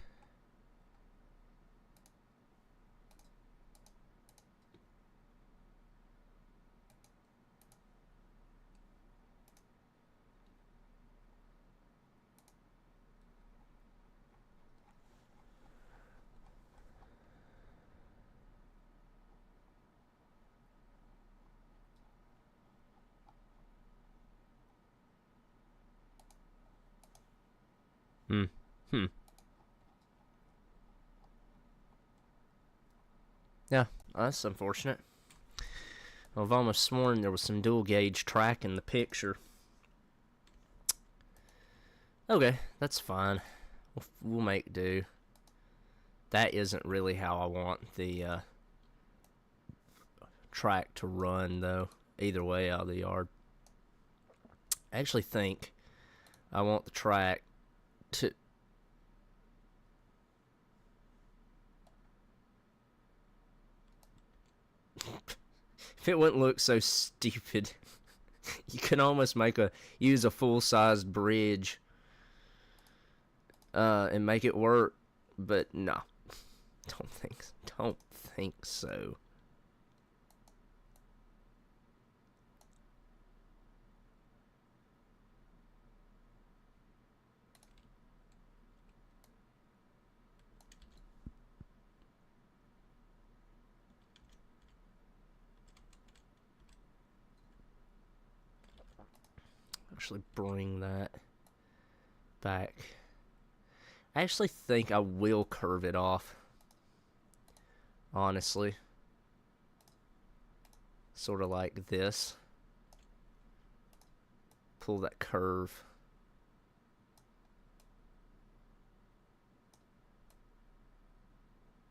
Yeah, that's unfortunate. I've almost sworn there was some dual gauge track in the picture. Okay, that's fine. We'll make do. That isn't really how I want the track to run, though. Either way out of the yard. I actually think I want the track to... If it wouldn't look so stupid, you can almost use a full-sized bridge and make it work, but no, don't think so. Actually bring that back. I actually think I will curve it off. Honestly. Sort of like this. pull that curve.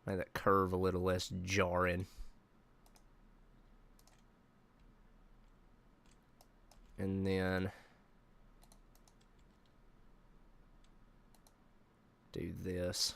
Make that curve a little less jarring. And then do this.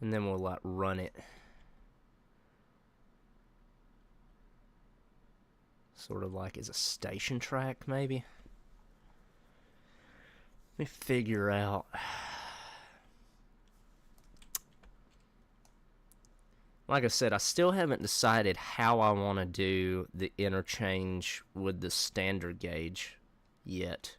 And then we'll like run it. Sort of like as a station track, maybe. Let me figure out. Like I said, I still haven't decided how I want to do the interchange with the standard gauge yet.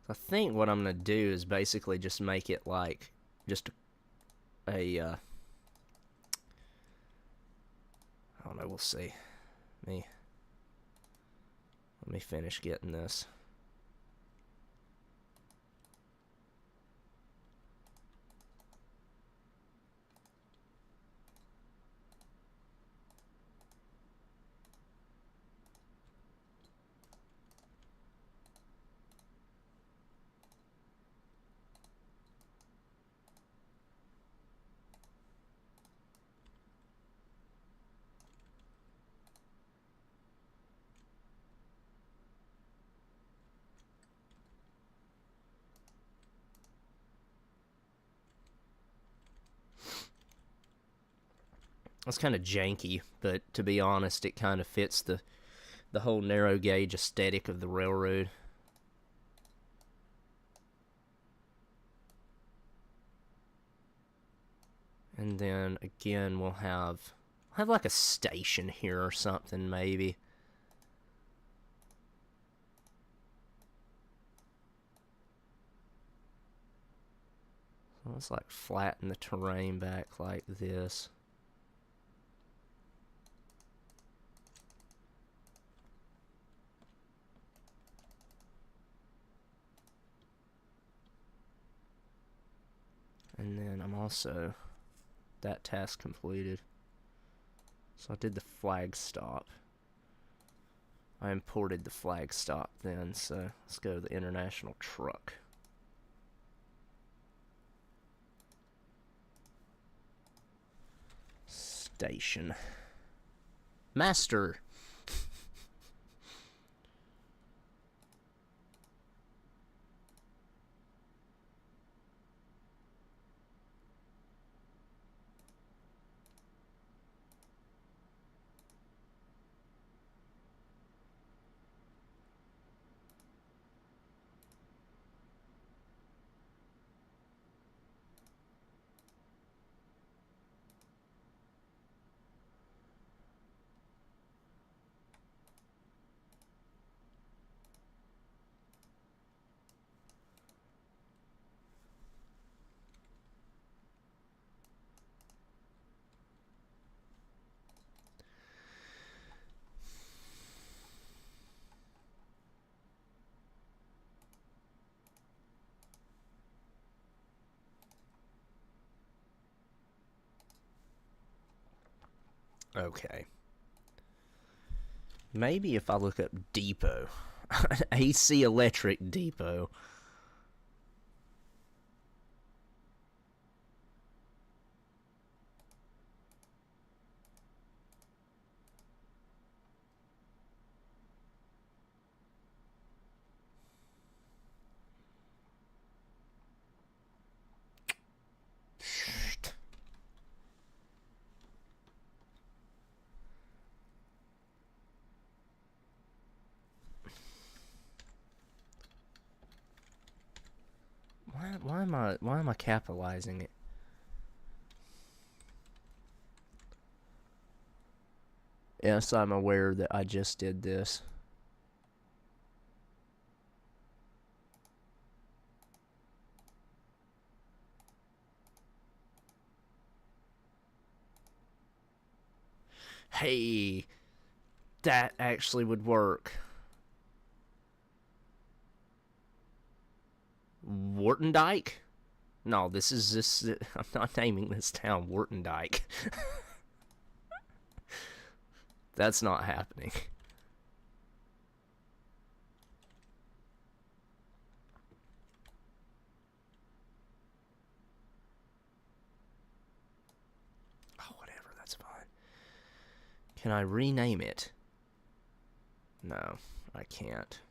I think what I'm going to do is basically just make it like just a I don't know, we'll see. Let me finish getting this. It's kind of janky, but to be honest, it kind of fits the whole narrow gauge aesthetic of the railroad. And then again, we'll have like a station here or something, maybe. So let's like flatten the terrain back like this. And then I'm also, that task completed. So I did the flag stop. I imported the flag stop then, so let's go to the international truck. Station. Master. Okay. Maybe if I look up depot, AC electric depot. Why am I capitalizing it? Yes, I'm aware that I just did this. Hey, that actually would work. Wartendijk? No, this is this. I'm not naming this town Wartendijk. That's not happening. Oh, whatever, that's fine. Can I rename it? No, I can't.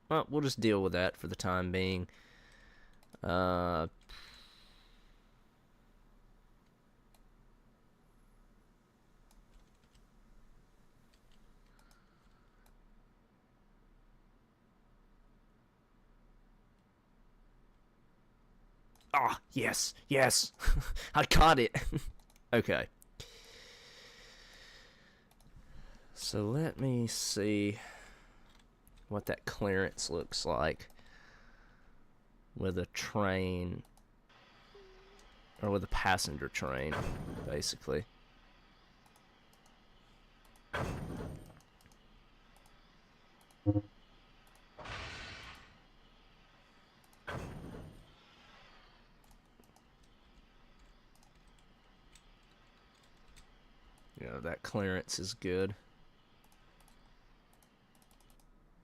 Well, we'll just deal with that for the time being. Ah, yes, yes. I caught it. Okay. So let me see what that clearance looks like with a train, or with a passenger train, basically. You know, that clearance is good.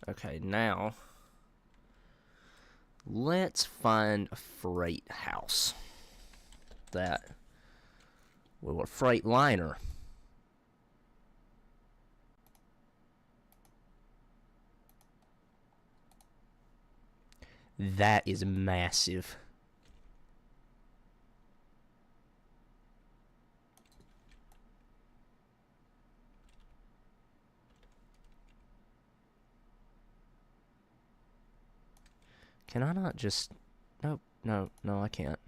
Okay, now let's find a freight house. Well, a freight liner. That is massive. Can I not just... Nope, no, I can't.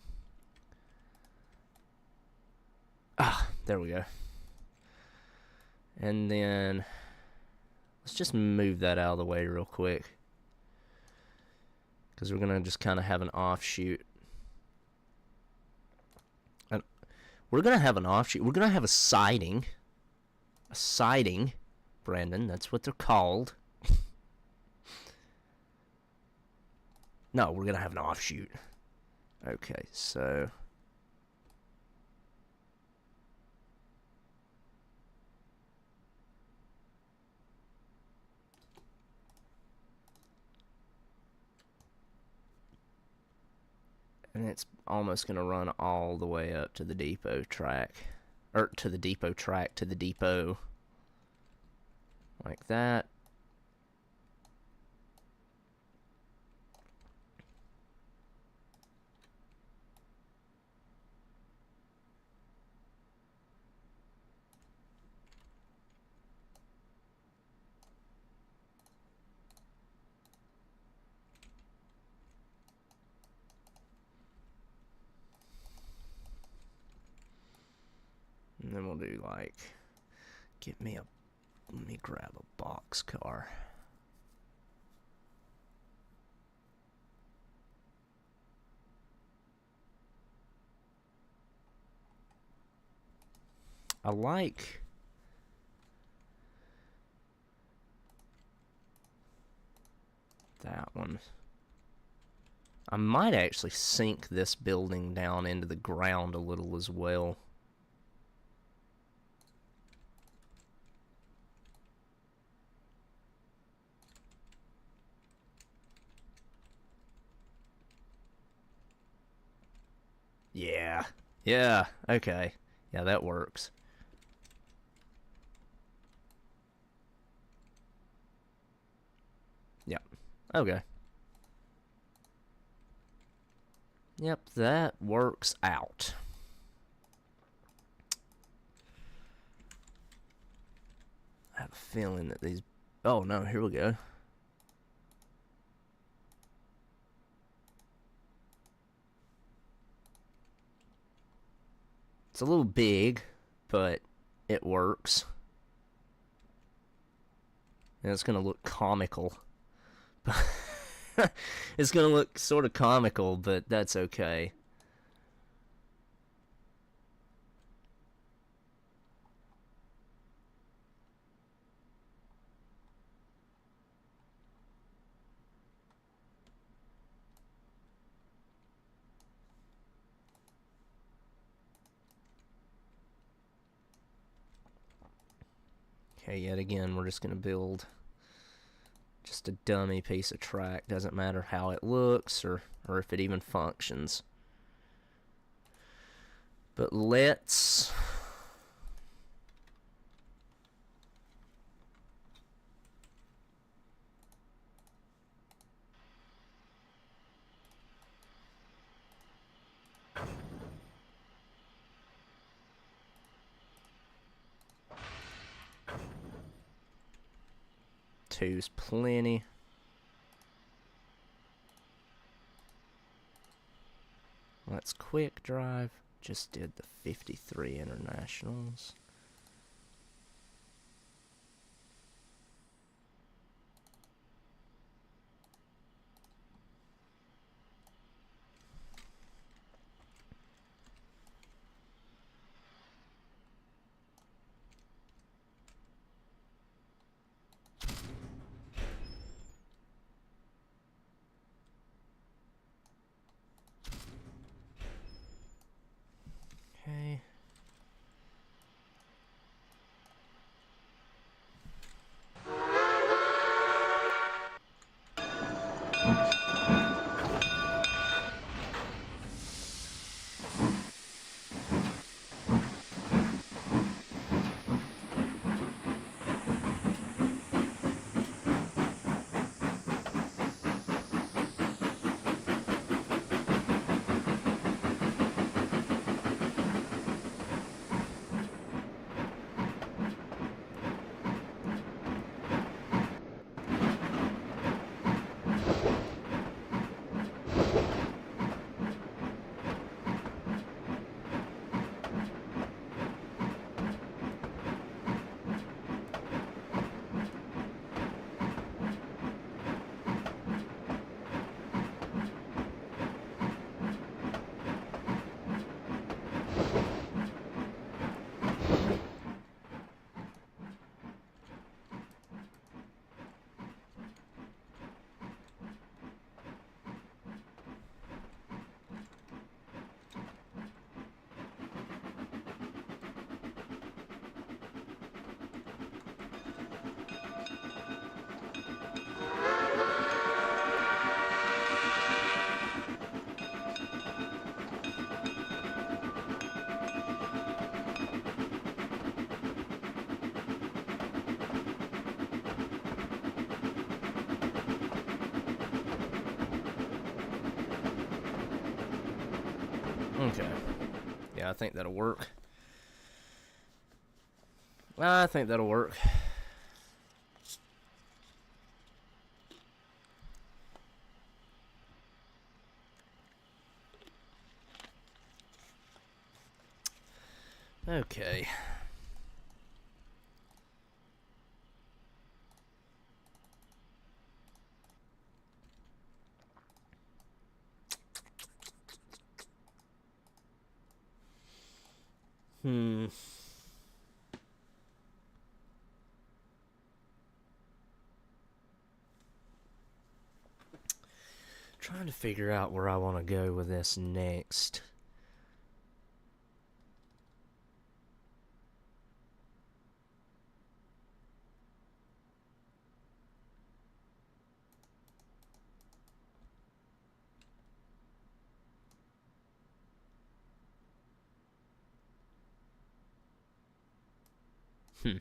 Ah, there we go. And then... Let's just move that out of the way real quick. Because we're going to just kind of have an offshoot. And we're going to have an offshoot. We're going to have a siding. A siding, Brandon. That's what they're called. No, we're going to have an offshoot. Okay, so... And it's almost going to run all the way up to the depot track. Or to the depot track, to the depot. Like that. And then we'll do like, let me grab a box car. I like that one. I might actually sink this building down into the ground a little as well. Yeah. Yeah, okay. Yeah, that works. Yep. Okay. Yep, that works out. I have a feeling that these... Oh, no, here we go. It's a little big, but it works. And it's going to look comical. It's going to look sort of comical, but that's okay. Okay, yet again, we're just going to build just a dummy piece of track. Doesn't matter how it looks or if it even functions. But let's... Two's plenty. Let's quick drive. Just did the 53 internationals. Okay. Okay. Yeah, I think that'll work. I think that'll work. Okay. Trying to figure out where I want to go with this next. I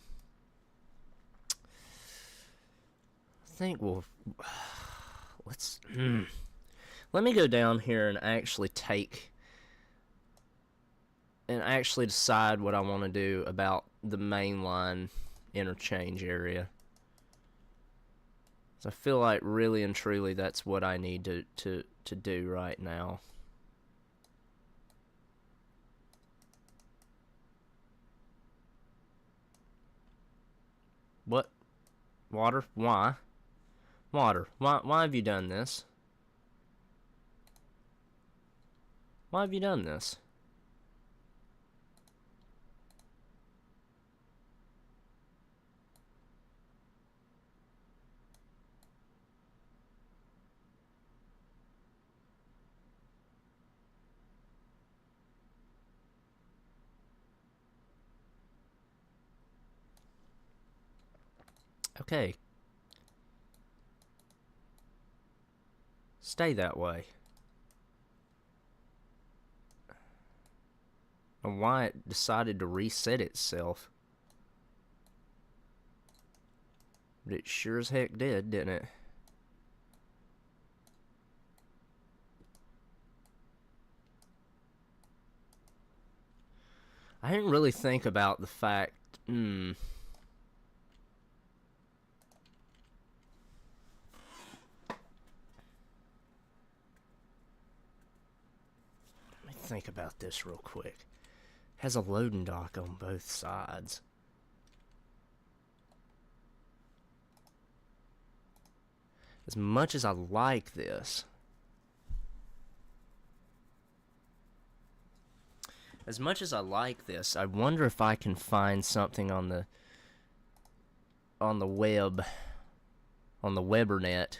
think we'll... Let's... Let me go down here and actually decide what I want to do about the mainline interchange area. So I feel like really and truly that's what I need to do right now. What? Water? Why? Water. Why have you done this? Why have you done this? Okay. Stay that way. And why it decided to reset itself. But it sure as heck did, didn't it? I didn't really think about the fact... Think about this real quick. Has a loading dock on both sides. As much as I like this, I wonder if I can find something on the web, on the Webernet.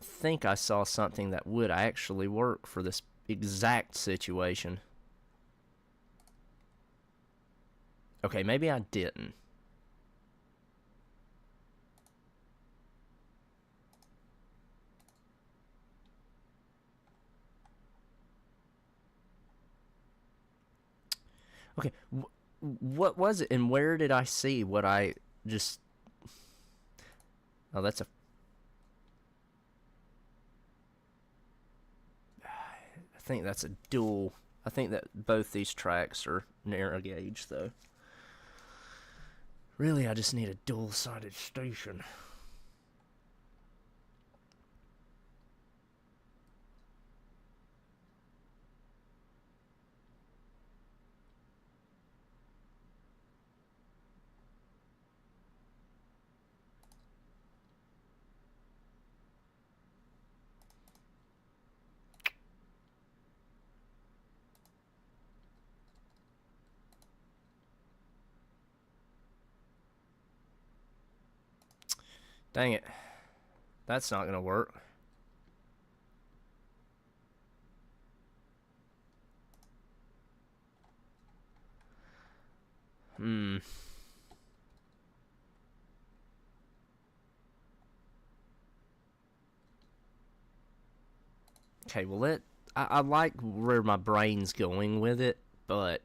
Think I saw something that would actually work for this exact situation. Okay, maybe I didn't. Okay, what was it, and where did I see what I just... Oh, that's a... I think that's a dual... I think that both these tracks are narrow gauge, though. Really, I just need a dual-sided station. Dang it. That's not gonna work. Okay, well, I like where my brain's going with it, but...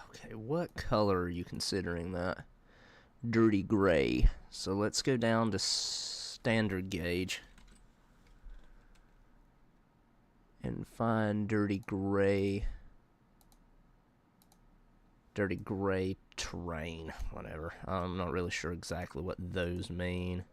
Okay, what color are you considering that? Dirty gray. So let's go down to standard gauge and find dirty gray terrain, whatever. I'm not really sure exactly what those mean.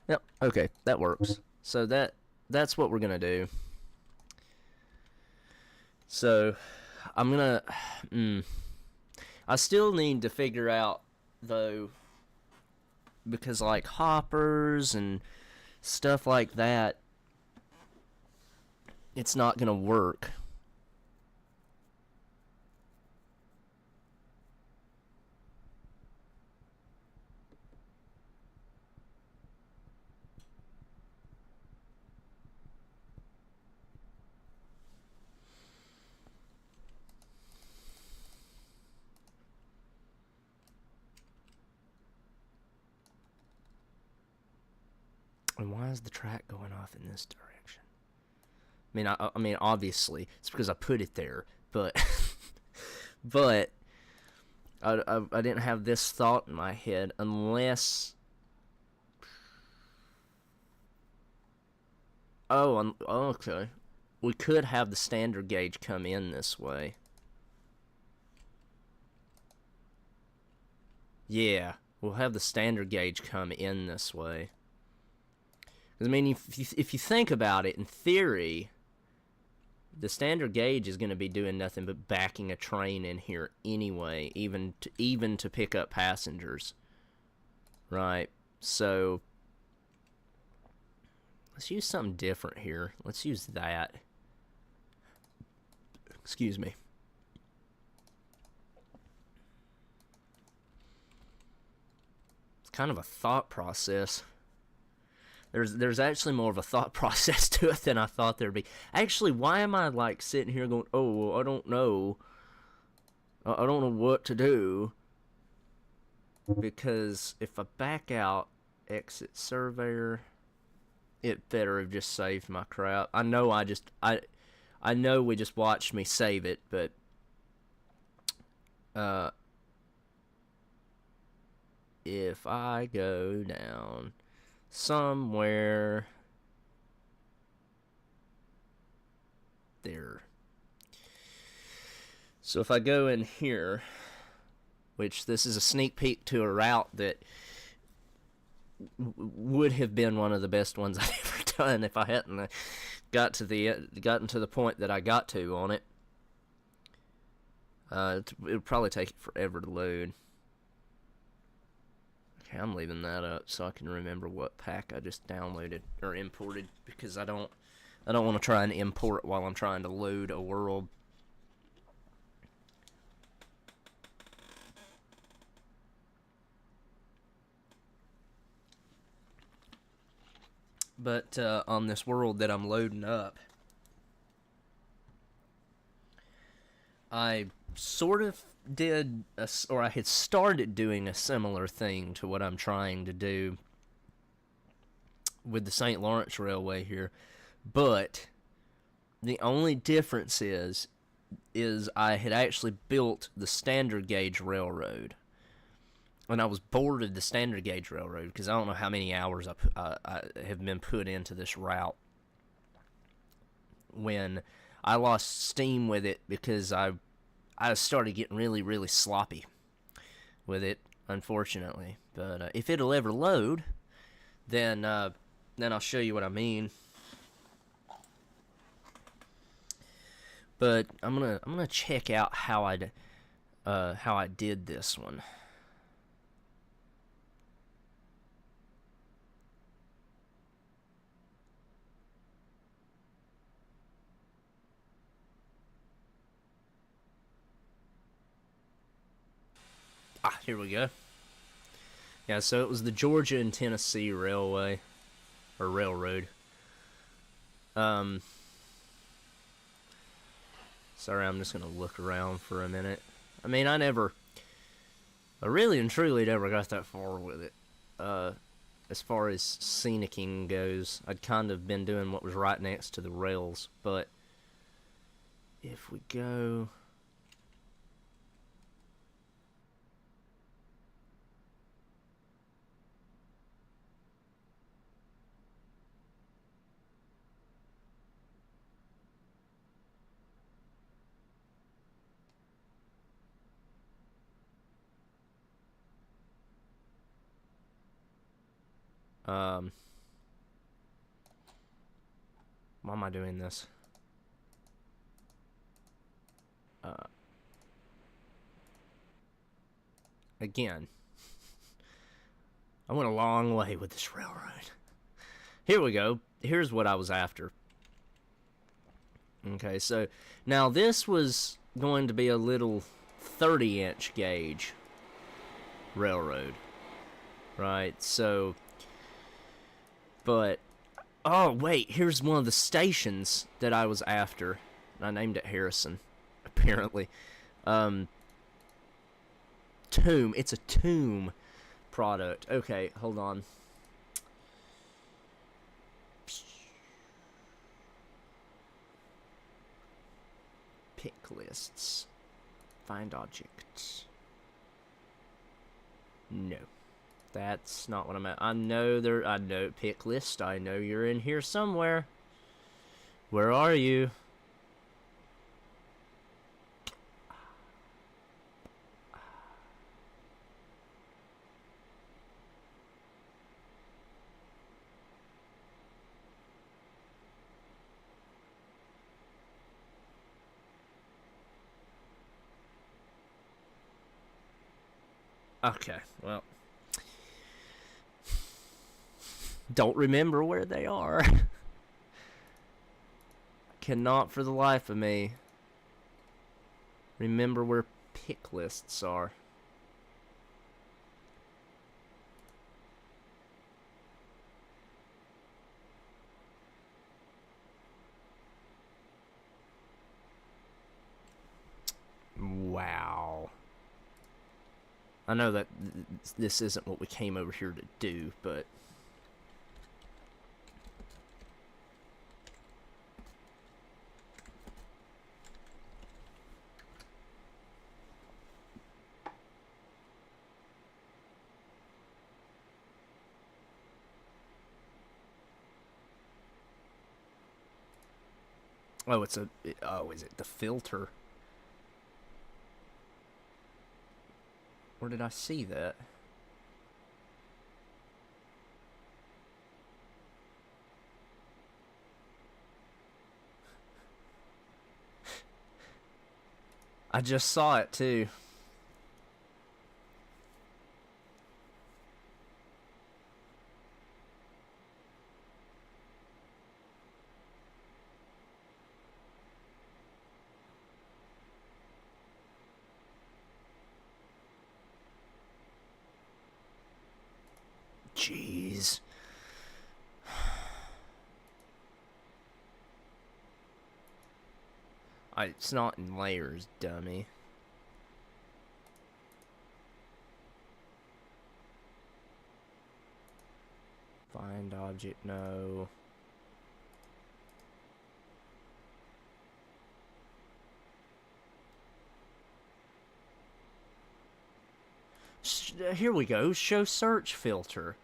Yep, okay, that works. So that's what we're gonna do. So I'm gonna. I still need to figure out though, because like hoppers and stuff like that, it's not gonna work. And why is the track going off in this direction? I mean, obviously it's because I put it there, but but I didn't have this thought in my head unless. Oh, okay. We could have the standard gauge come in this way. Yeah, we'll have the standard gauge come in this way. Because, I mean, if you think about it, in theory, the standard gauge is going to be doing nothing but backing a train in here anyway, even to pick up passengers. Right? So, let's use something different here. Let's use that. Excuse me. It's kind of a thought process. There's actually more of a thought process to it than I thought there'd be. Actually, why am I like sitting here going, oh, well, I don't know. I don't know what to do. Because if I back out, exit surveyor, it better have just saved my crap. I know I know we just watched me save it, but if I go down somewhere there. So if I go in here, which this is a sneak peek to a route that would have been one of the best ones I've ever done if I hadn't gotten to the point that I got to on it. It would probably take it forever to load. Okay, I'm leaving that up so I can remember what pack I just downloaded or imported, because I don't want to try and import while I'm trying to load a world. But on this world that I'm loading up, I sort of did, or I had started doing a similar thing to what I'm trying to do with the St. Lawrence Railway here. But the only difference is I had actually built the standard gauge railroad. And I was boarded the standard gauge railroad because I don't know how many hours I have been put into this route. When I lost steam with it because I started getting really, really sloppy with it, unfortunately. But if it'll ever load, then I'll show you what I mean. But I'm gonna check out how I did this one. Here we go. Yeah, so it was the Georgia and Tennessee Railway, or Railroad. Sorry, I'm just gonna look around for a minute. I mean, I really and truly never got that far with it. As far as scenicking goes, I'd kind of been doing what was right next to the rails, but if we go... why am I doing this? Again, I went a long way with this railroad. Here we go. Here's what I was after. Okay, so now this was going to be a little 30-inch gauge railroad, right? So, but, oh, wait, here's one of the stations that I was after. I named it Harrison, apparently. Tomb. It's a tomb product. Okay, hold on. Pick lists. Find objects. No. That's not what I'm at. I know pick list. I know you're in here somewhere. Where are you? Okay, well. Don't remember where they are. Cannot for the life of me remember where pick lists are. Wow. I know that this isn't what we came over here to do, but... Oh, it's a... Oh, is it the filter? Where did I see that? I just saw it too. Jeez. It's not in layers, dummy. Find object, no. Here we go. Show search filter.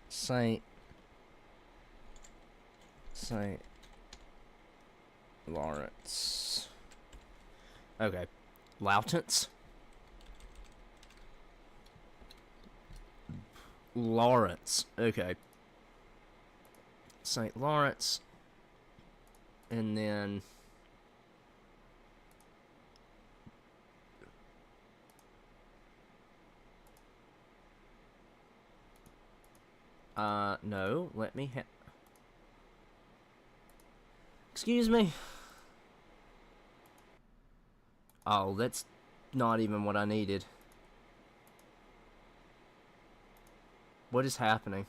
Saint Lawrence. Okay. Lautance. Lawrence. Okay. St. Lawrence. And then... no. Let me Excuse me? Oh, that's not even what I needed. What is happening?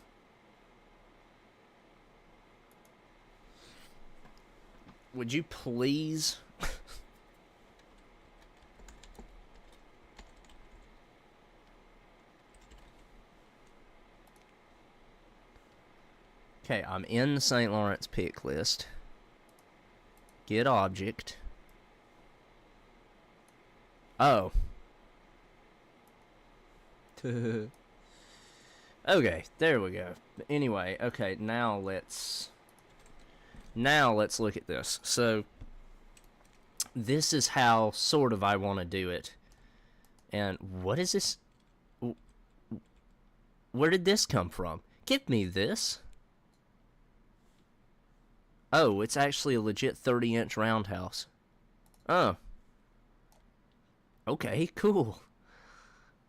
Would you please? Okay, I'm in the St. Lawrence pick list. Get object. Oh. Okay, there we go. Anyway, okay, now let's look at this. So this is how sort of I want to do it. And what is this? Where did this come from? Give me this. Oh, it's actually a legit 30-inch roundhouse. Oh. Okay, cool.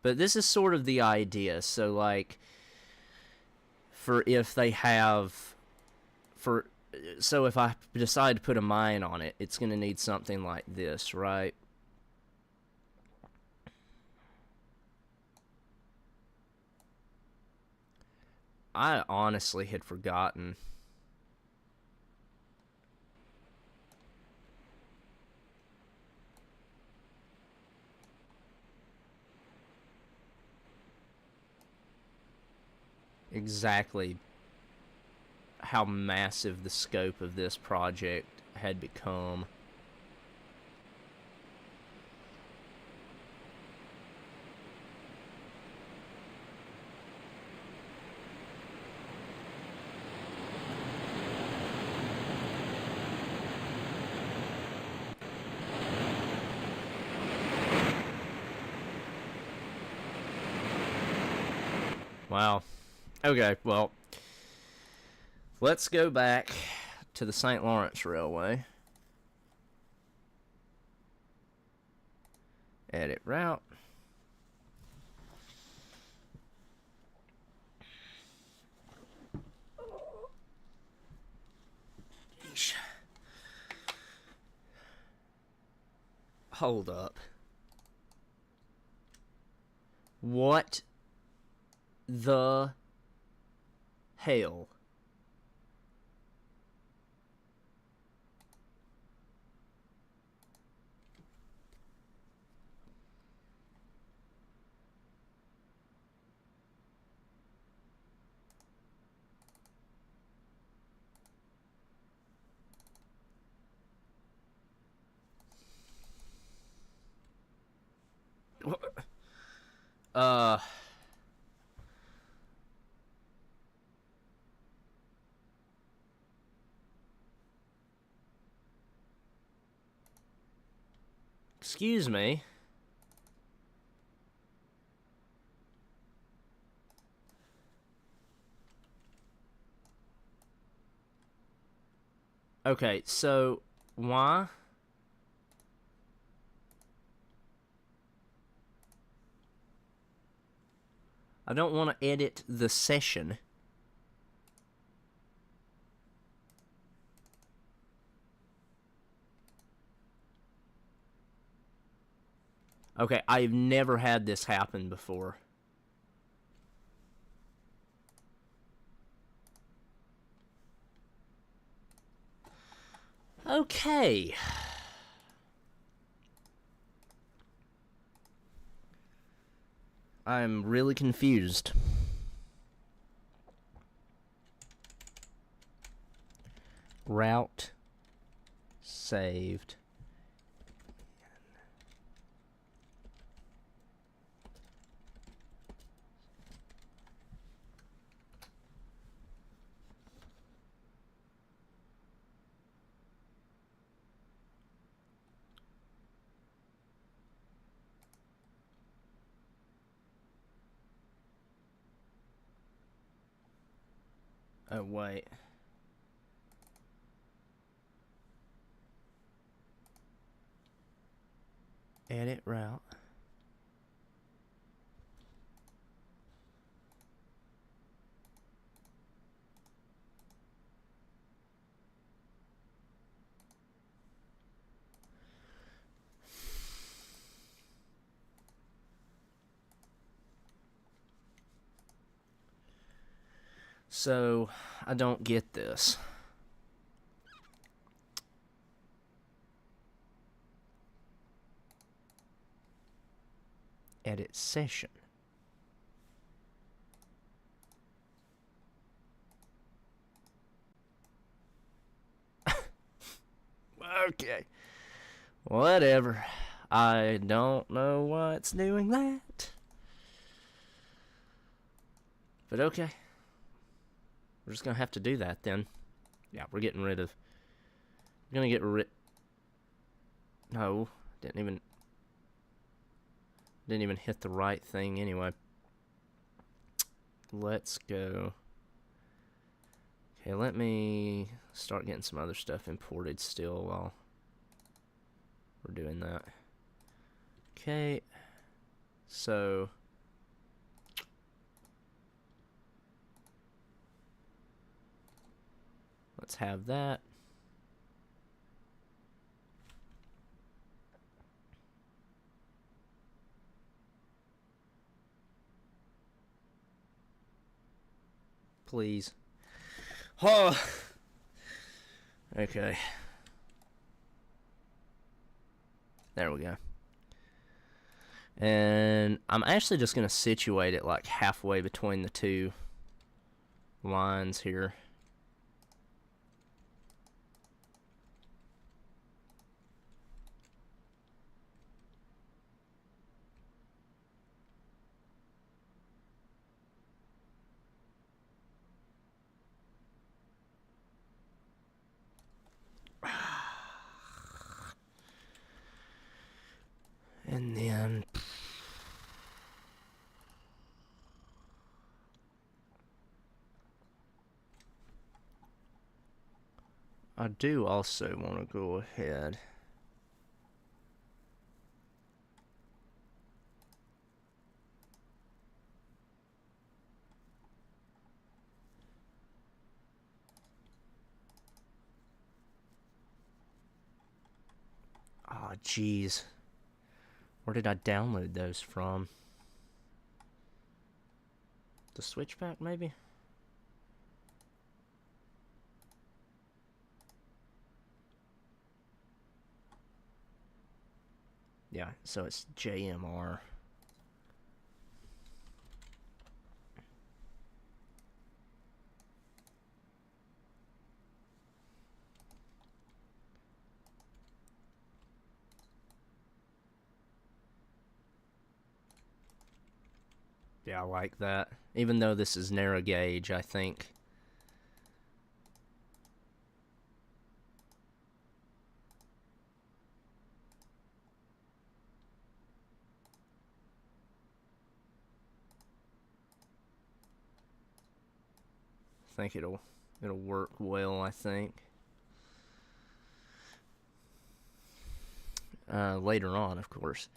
But this is sort of the idea. So, like, for if they have... So if I decide to put a mine on it, it's going to need something like this, right? I honestly had forgotten. Exactly how massive the scope of this project had become. Wow. Okay, well, let's go back to the St. Lawrence Railway. Edit route. Yeesh. Hold up. What the hell? Uh... Excuse me. Okay, so why? I don't want to edit the session. Okay, I've never had this happen before. Okay. I'm really confused. Route saved. Oh, wait. Edit route. So, I don't get this. Edit session. Okay. Whatever. I don't know why it's doing that. But okay. We're just gonna have to do that then. Yeah, we're getting rid of... We're gonna get rid... No. Didn't even hit the right thing anyway. let's go. Okay, let me start getting some other stuff imported still while we're doing that. Okay, so let's have that. Please. Oh. Okay. There we go. And I'm actually just going to situate it like halfway between the two lines here. And then I do also want to go ahead oh jeez, where did I download those from? The switchback maybe? Yeah, so it's JMR. Yeah, I like that. Even though this is narrow gauge, I think it'll work well, I think. Later on, of course.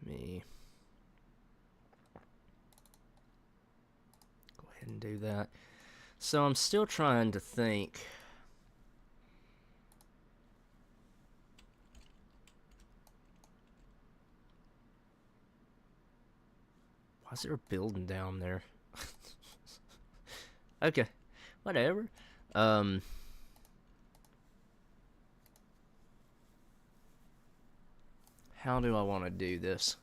Me go ahead and do that. So I'm still trying to think. Why is there a building down there? Okay, whatever. How do I want to do this?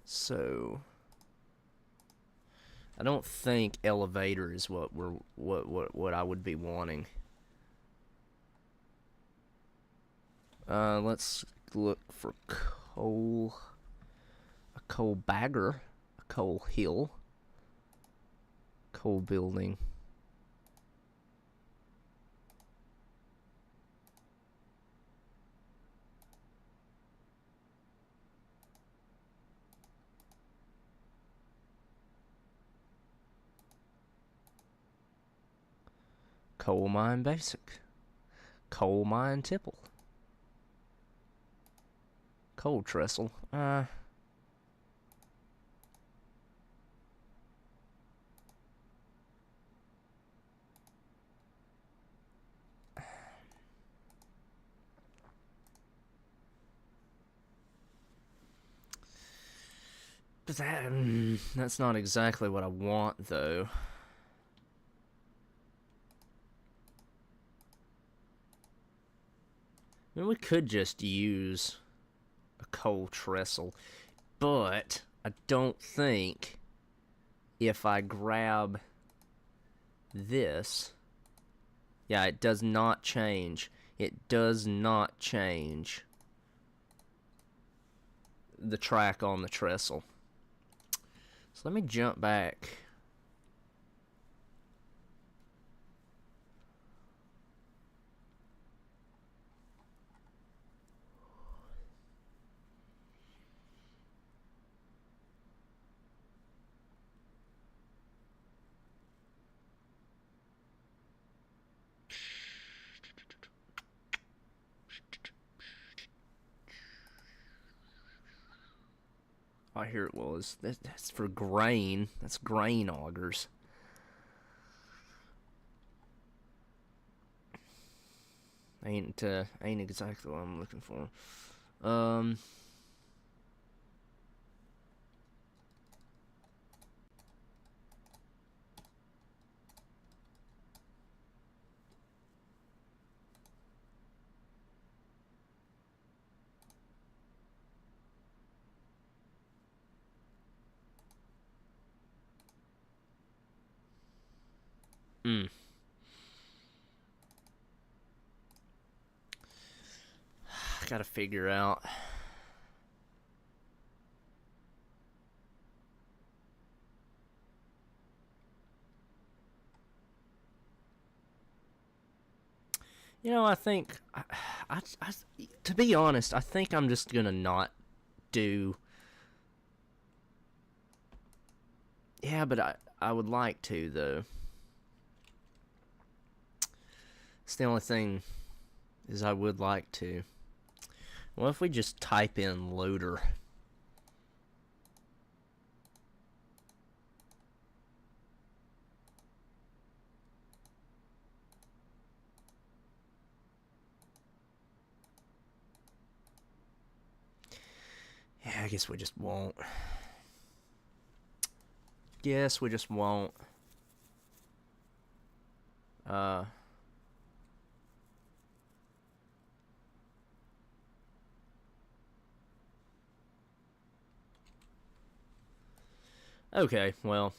So I don't think elevator is what I would be wanting. Let's look for coal. A coal bagger, a coal hill, coal building. Coal mine basic. Coal mine tipple. Coal trestle. But that's not exactly what I want, though. I mean, we could just use a coal trestle, but I don't think if I grab this, yeah, it does not change. It does not change the track on the trestle. So let me jump back. Oh, here it was. That's for grain. That's grain augers. Ain't exactly what I'm looking for. I gotta figure out. You know, I think, to be honest, I think I'm just gonna not do. Yeah, but I would like to though. It's the only thing is I would like to. What if we just type in loader? Yeah, I guess we just won't. Guess we just won't. Okay, well,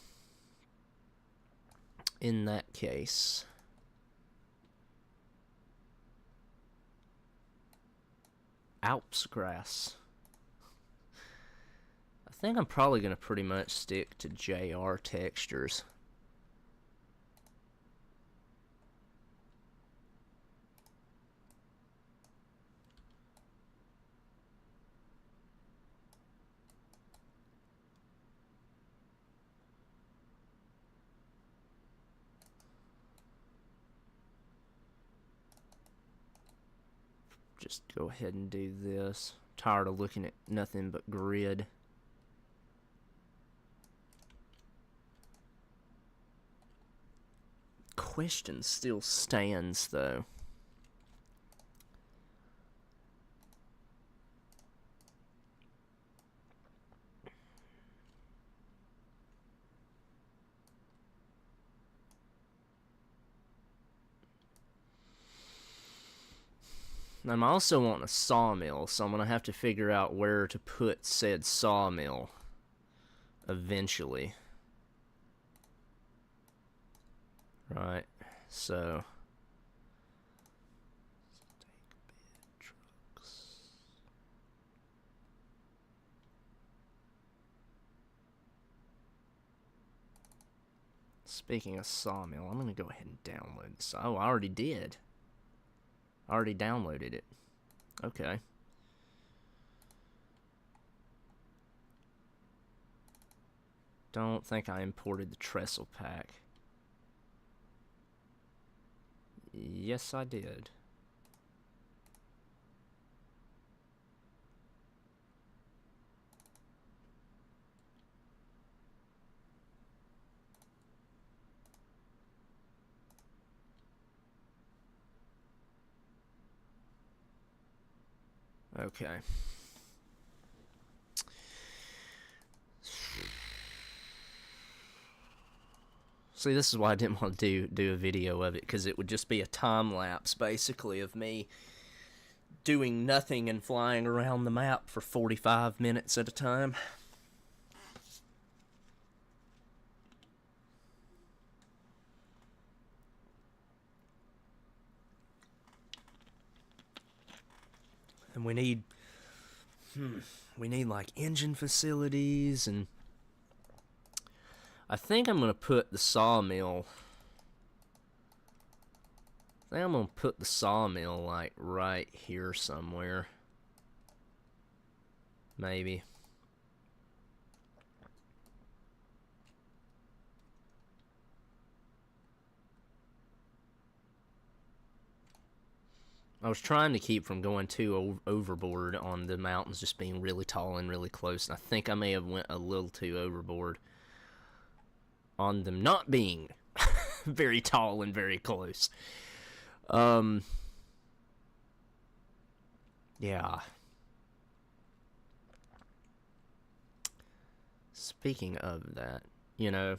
in that case, Alps grass. I think I'm probably going to pretty much stick to JR textures. Just go ahead and do this. Tired of looking at nothing but grid. Question still stands though. I'm also wanting a sawmill, so I'm going to have to figure out where to put said sawmill eventually. Right, so speaking of sawmill, I'm going to go ahead and download this. Oh, I already did. I already downloaded it. Okay. Don't think I imported the trestle pack. Yes, I did. Okay. See, this is why I didn't want to do a video of it, because it would just be a time lapse, basically, of me doing nothing and flying around the map for 45 minutes at a time. And we need like engine facilities, and I think I'm gonna put the sawmill. I think I'm gonna put the sawmill like right here somewhere. Maybe. I was trying to keep from going too overboard on the mountains just being really tall and really close, and I think I may have went a little too overboard on them not being very tall and very close. Yeah. Speaking of that, you know,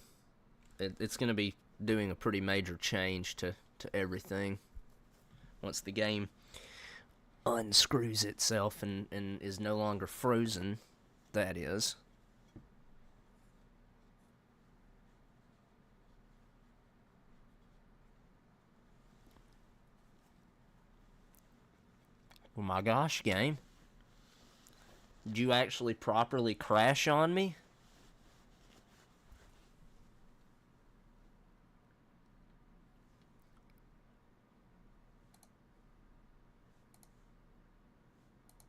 it's going to be doing a pretty major change to everything once the game unscrews itself and is no longer frozen, that is. Oh my gosh, game. Did you actually properly crash on me?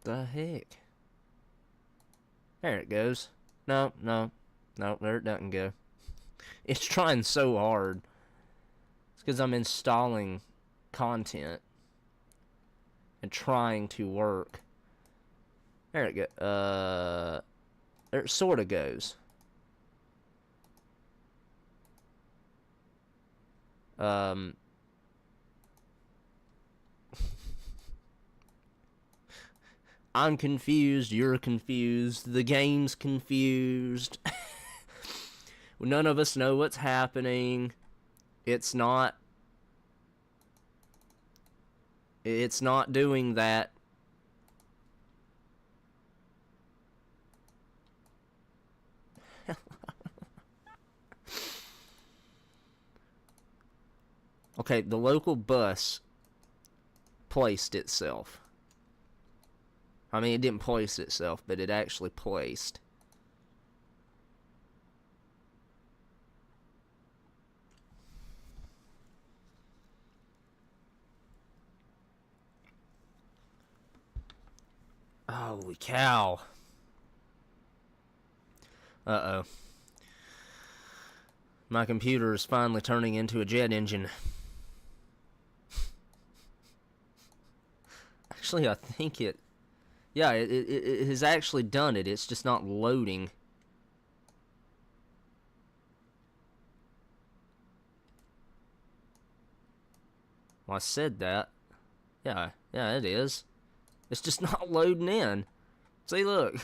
The heck? There it goes. No, there it doesn't go. It's trying so hard. It's because I'm installing content and trying to work. There it goes. There it sort of goes. I'm confused, you're confused, the game's confused. None of us know what's happening. It's not doing that. Okay, the local bus placed itself. I mean, it didn't place itself, but it actually placed. Holy cow. Uh-oh. My computer is finally turning into a jet engine. Actually, I think it... Yeah, it has actually done it. It's just not loading. Well, I said that. Yeah, it is. It's just not loading in. See, look.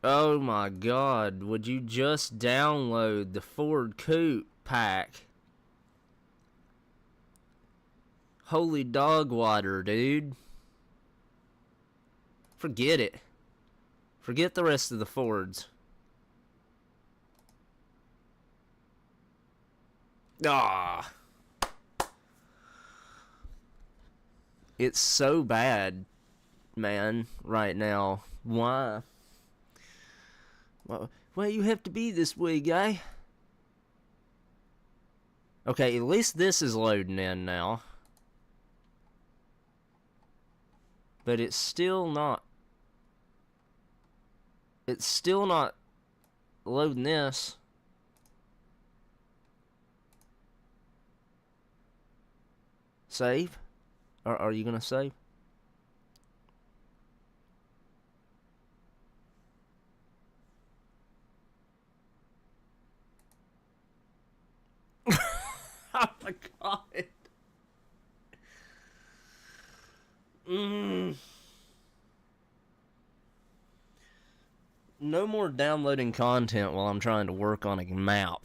Oh my god, would you just download the Ford Coupe pack? Holy dog water, dude. Forget it. Forget the rest of the Fords. Ah. It's so bad, man, right now. Why? Why you have to be this way, guy? Okay, at least this is loading in now. But it's still not... It's still not loading this. Save? Are you gonna save? Oh my god. No more downloading content while I'm trying to work on a map.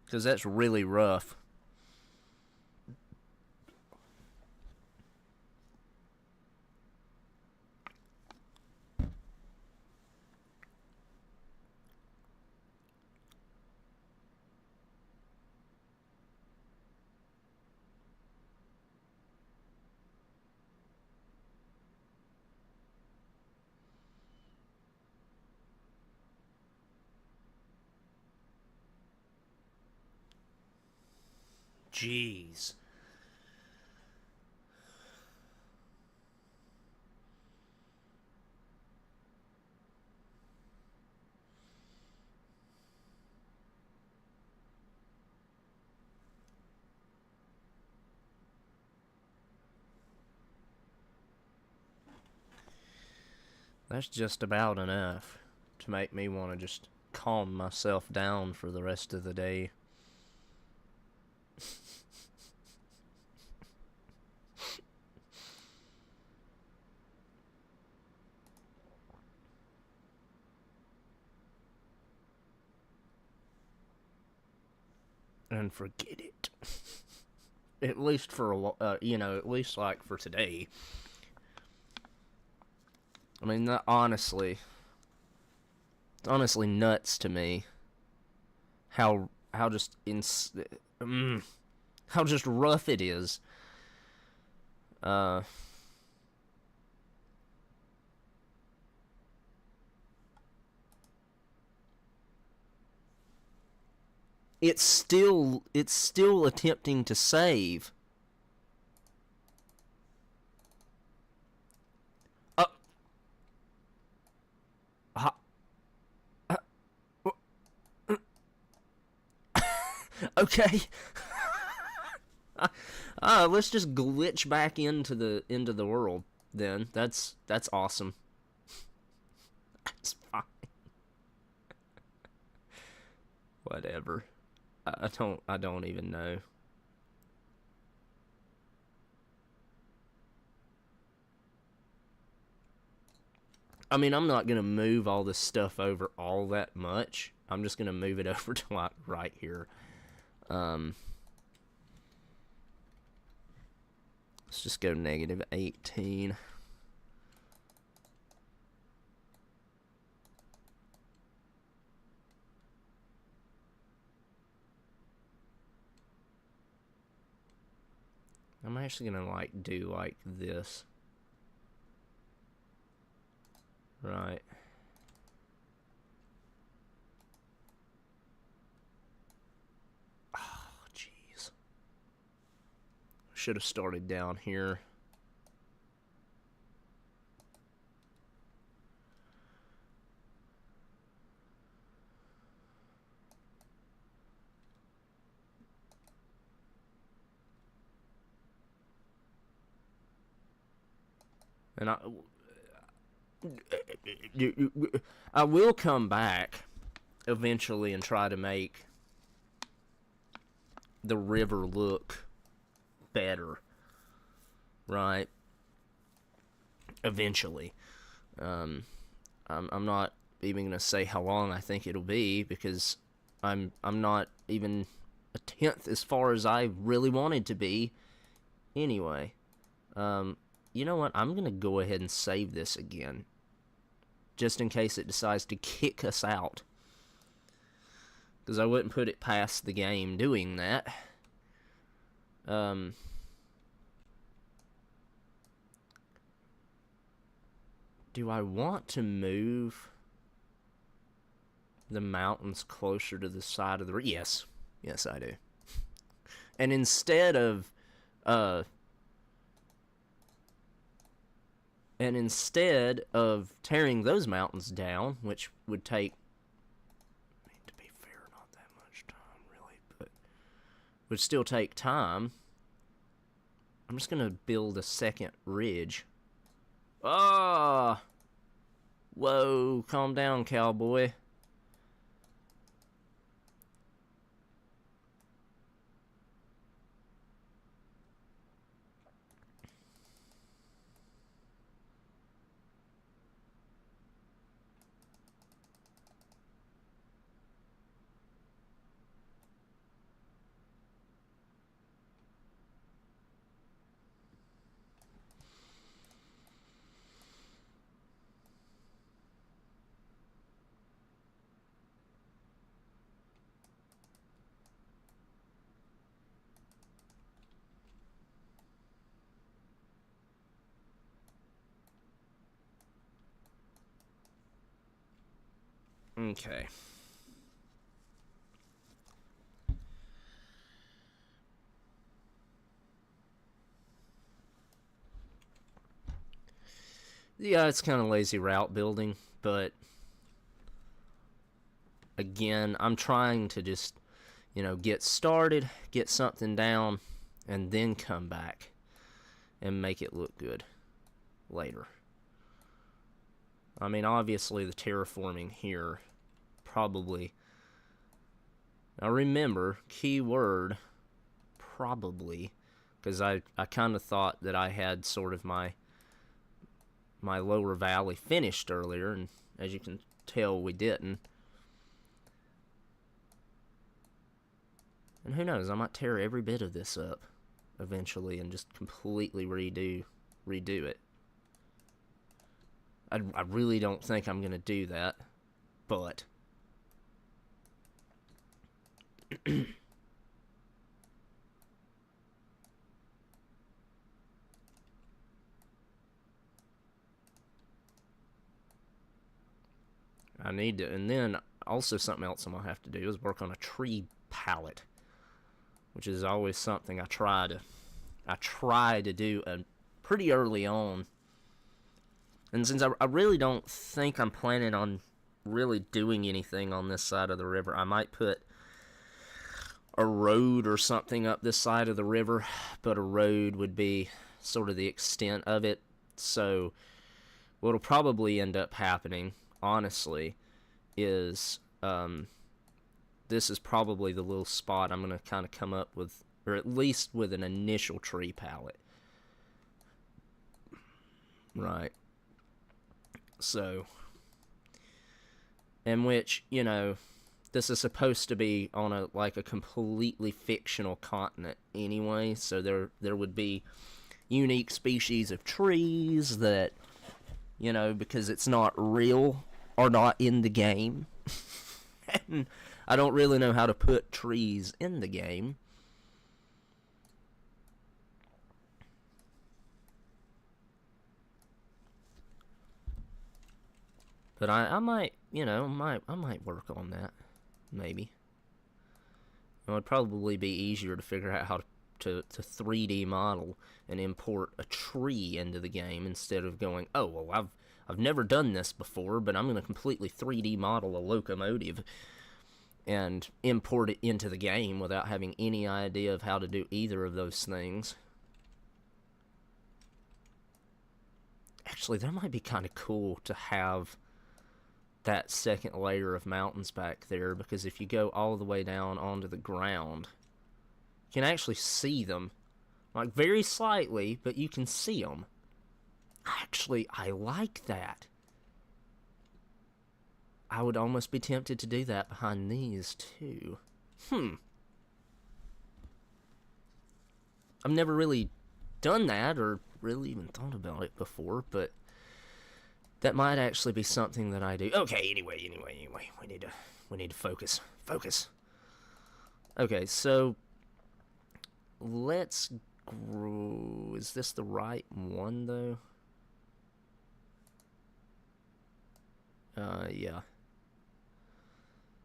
Because that's really rough. Jeez. That's just about enough to make me want to just calm myself down for the rest of the day. And forget it. At least for at least like for today. I mean, that honestly, it's honestly nuts to me how just how just rough it is. It's still attempting to save. Uh, uh, okay. Let's just glitch back into the world then. That's awesome. That's fine. Whatever. I don't even know. I mean, I'm not gonna move all this stuff over all that much. I'm just gonna move it over to like right here. Let's just go negative 18. I'm actually gonna like do like this. Right. Oh, jeez. Should have started down here. And I will come back eventually and try to make the river look better, right? Eventually. I'm not even gonna say how long I think it'll be because I'm not even a tenth as far as I really wanted to be. Anyway, you know what? I'm gonna go ahead and save this again, just in case it decides to kick us out. Because I wouldn't put it past the game doing that. Do I want to move the mountains closer to the side of the... Yes. Yes, I do. And instead of... And instead of tearing those mountains down, which would take... I mean, to be fair, not that much time, really, but... would still take time. I'm just going to build a second ridge. Ah! Whoa, calm down, cowboy. Okay. Yeah, it's kind of lazy route building, but again, I'm trying to just, get started, get something down, and then come back and make it look good later. I mean, obviously the terraforming here probably... Now remember, keyword probably, because I kind of thought that I had sort of my lower valley finished earlier, and as you can tell, we didn't. And who knows, I might tear every bit of this up eventually and just completely redo it. I really don't think I'm going to do that, but... I need to, and then also something else I'm going to have to do is work on a tree palette, which is always something I try to do pretty early on. And since I really don't think I'm planning on really doing anything on this side of the river, I might put a road or something up this side of the river, but a road would be sort of the extent of it. So what'll probably end up happening, honestly, is this is probably the little spot I'm going to kind of come up with, or at least with an initial tree palette. Right. So, in which, you know, this is supposed to be on a completely fictional continent anyway, so there would be unique species of trees that, you know, because it's not real, are not in the game. And I don't really know how to put trees in the game. But I might, you know, I might work on that, maybe. It would probably be easier to figure out how to 3D model and import a tree into the game instead of going, oh, well, I've never done this before, but I'm going to completely 3D model a locomotive and import it into the game without having any idea of how to do either of those things. Actually, that might be kind of cool to have that second layer of mountains back there, because if you go all the way down onto the ground, you can actually see them, like very slightly, but you can see them. Actually, I like that. I would almost be tempted to do that behind these too. I've never really done that or really even thought about it before, but that might actually be something that I do. Okay, anyway, we need to focus. Okay, so let's grow. Is this the right one though? Yeah.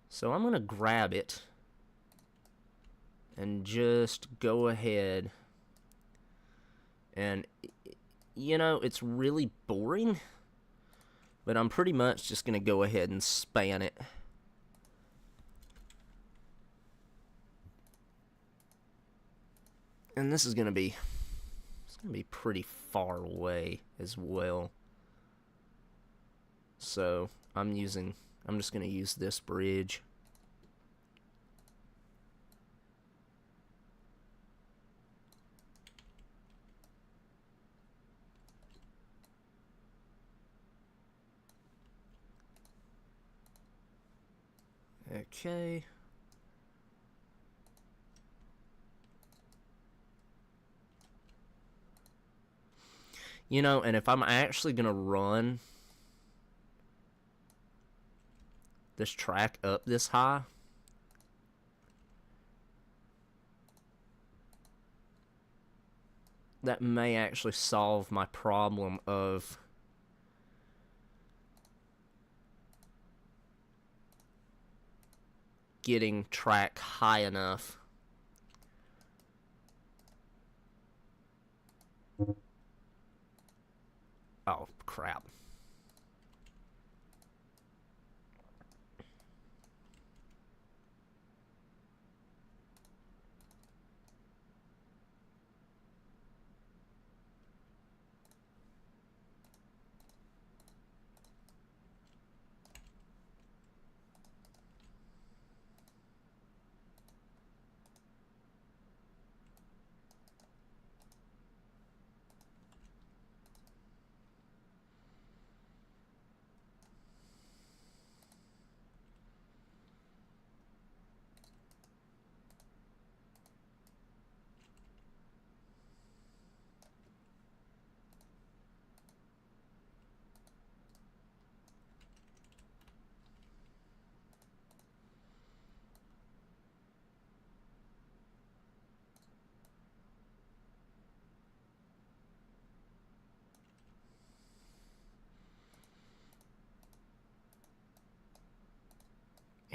So I'm gonna grab it and just go ahead and, you know, it's really boring, but I'm pretty much just gonna go ahead and span it. And this is gonna be pretty far away as well. So I'm just gonna use this bridge. Okay. You know, and if I'm actually gonna run this track up this high, that may actually solve my problem of getting track high enough. Oh, crap.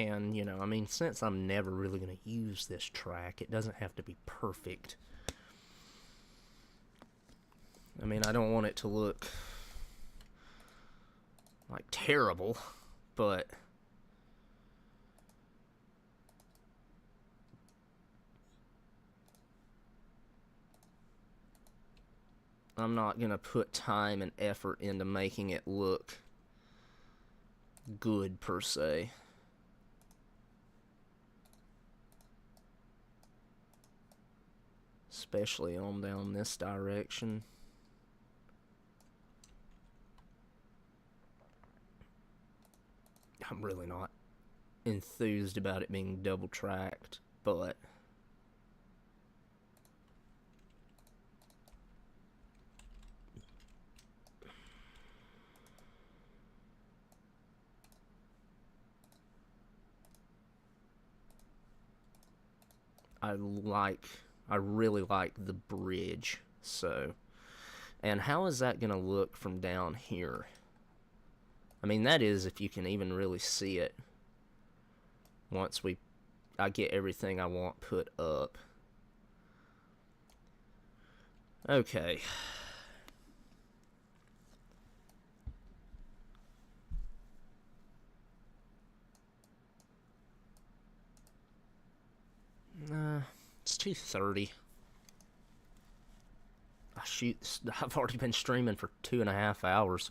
And, you know, I mean, since I'm never really going to use this track, it doesn't have to be perfect. I mean, I don't want it to look like terrible, but I'm not going to put time and effort into making it look good, per se. Especially on down this direction. I'm really not enthused about it being double tracked, but I really like the bridge. So, and how is that going to look from down here? I mean, that is if you can even really see it once I get everything I want put up. Okay. It's 2:30. I've already been streaming for 2.5 hours.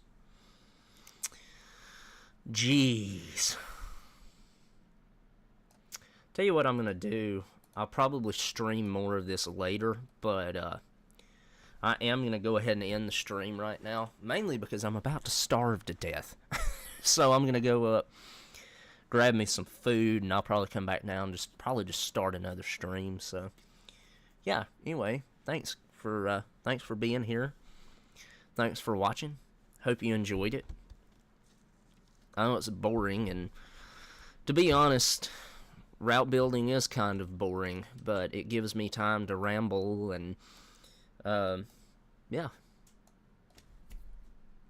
Jeez. Tell you what I'm gonna do. I'll probably stream more of this later, but I am gonna go ahead and end the stream right now, mainly because I'm about to starve to death. So I'm gonna go up, grab me some food, and I'll probably come back now and just start another stream. So yeah. Anyway, thanks for being here. Thanks for watching. Hope you enjoyed it. I know it's boring, and to be honest, route building is kind of boring, but it gives me time to ramble, and yeah.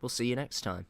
We'll see you next time.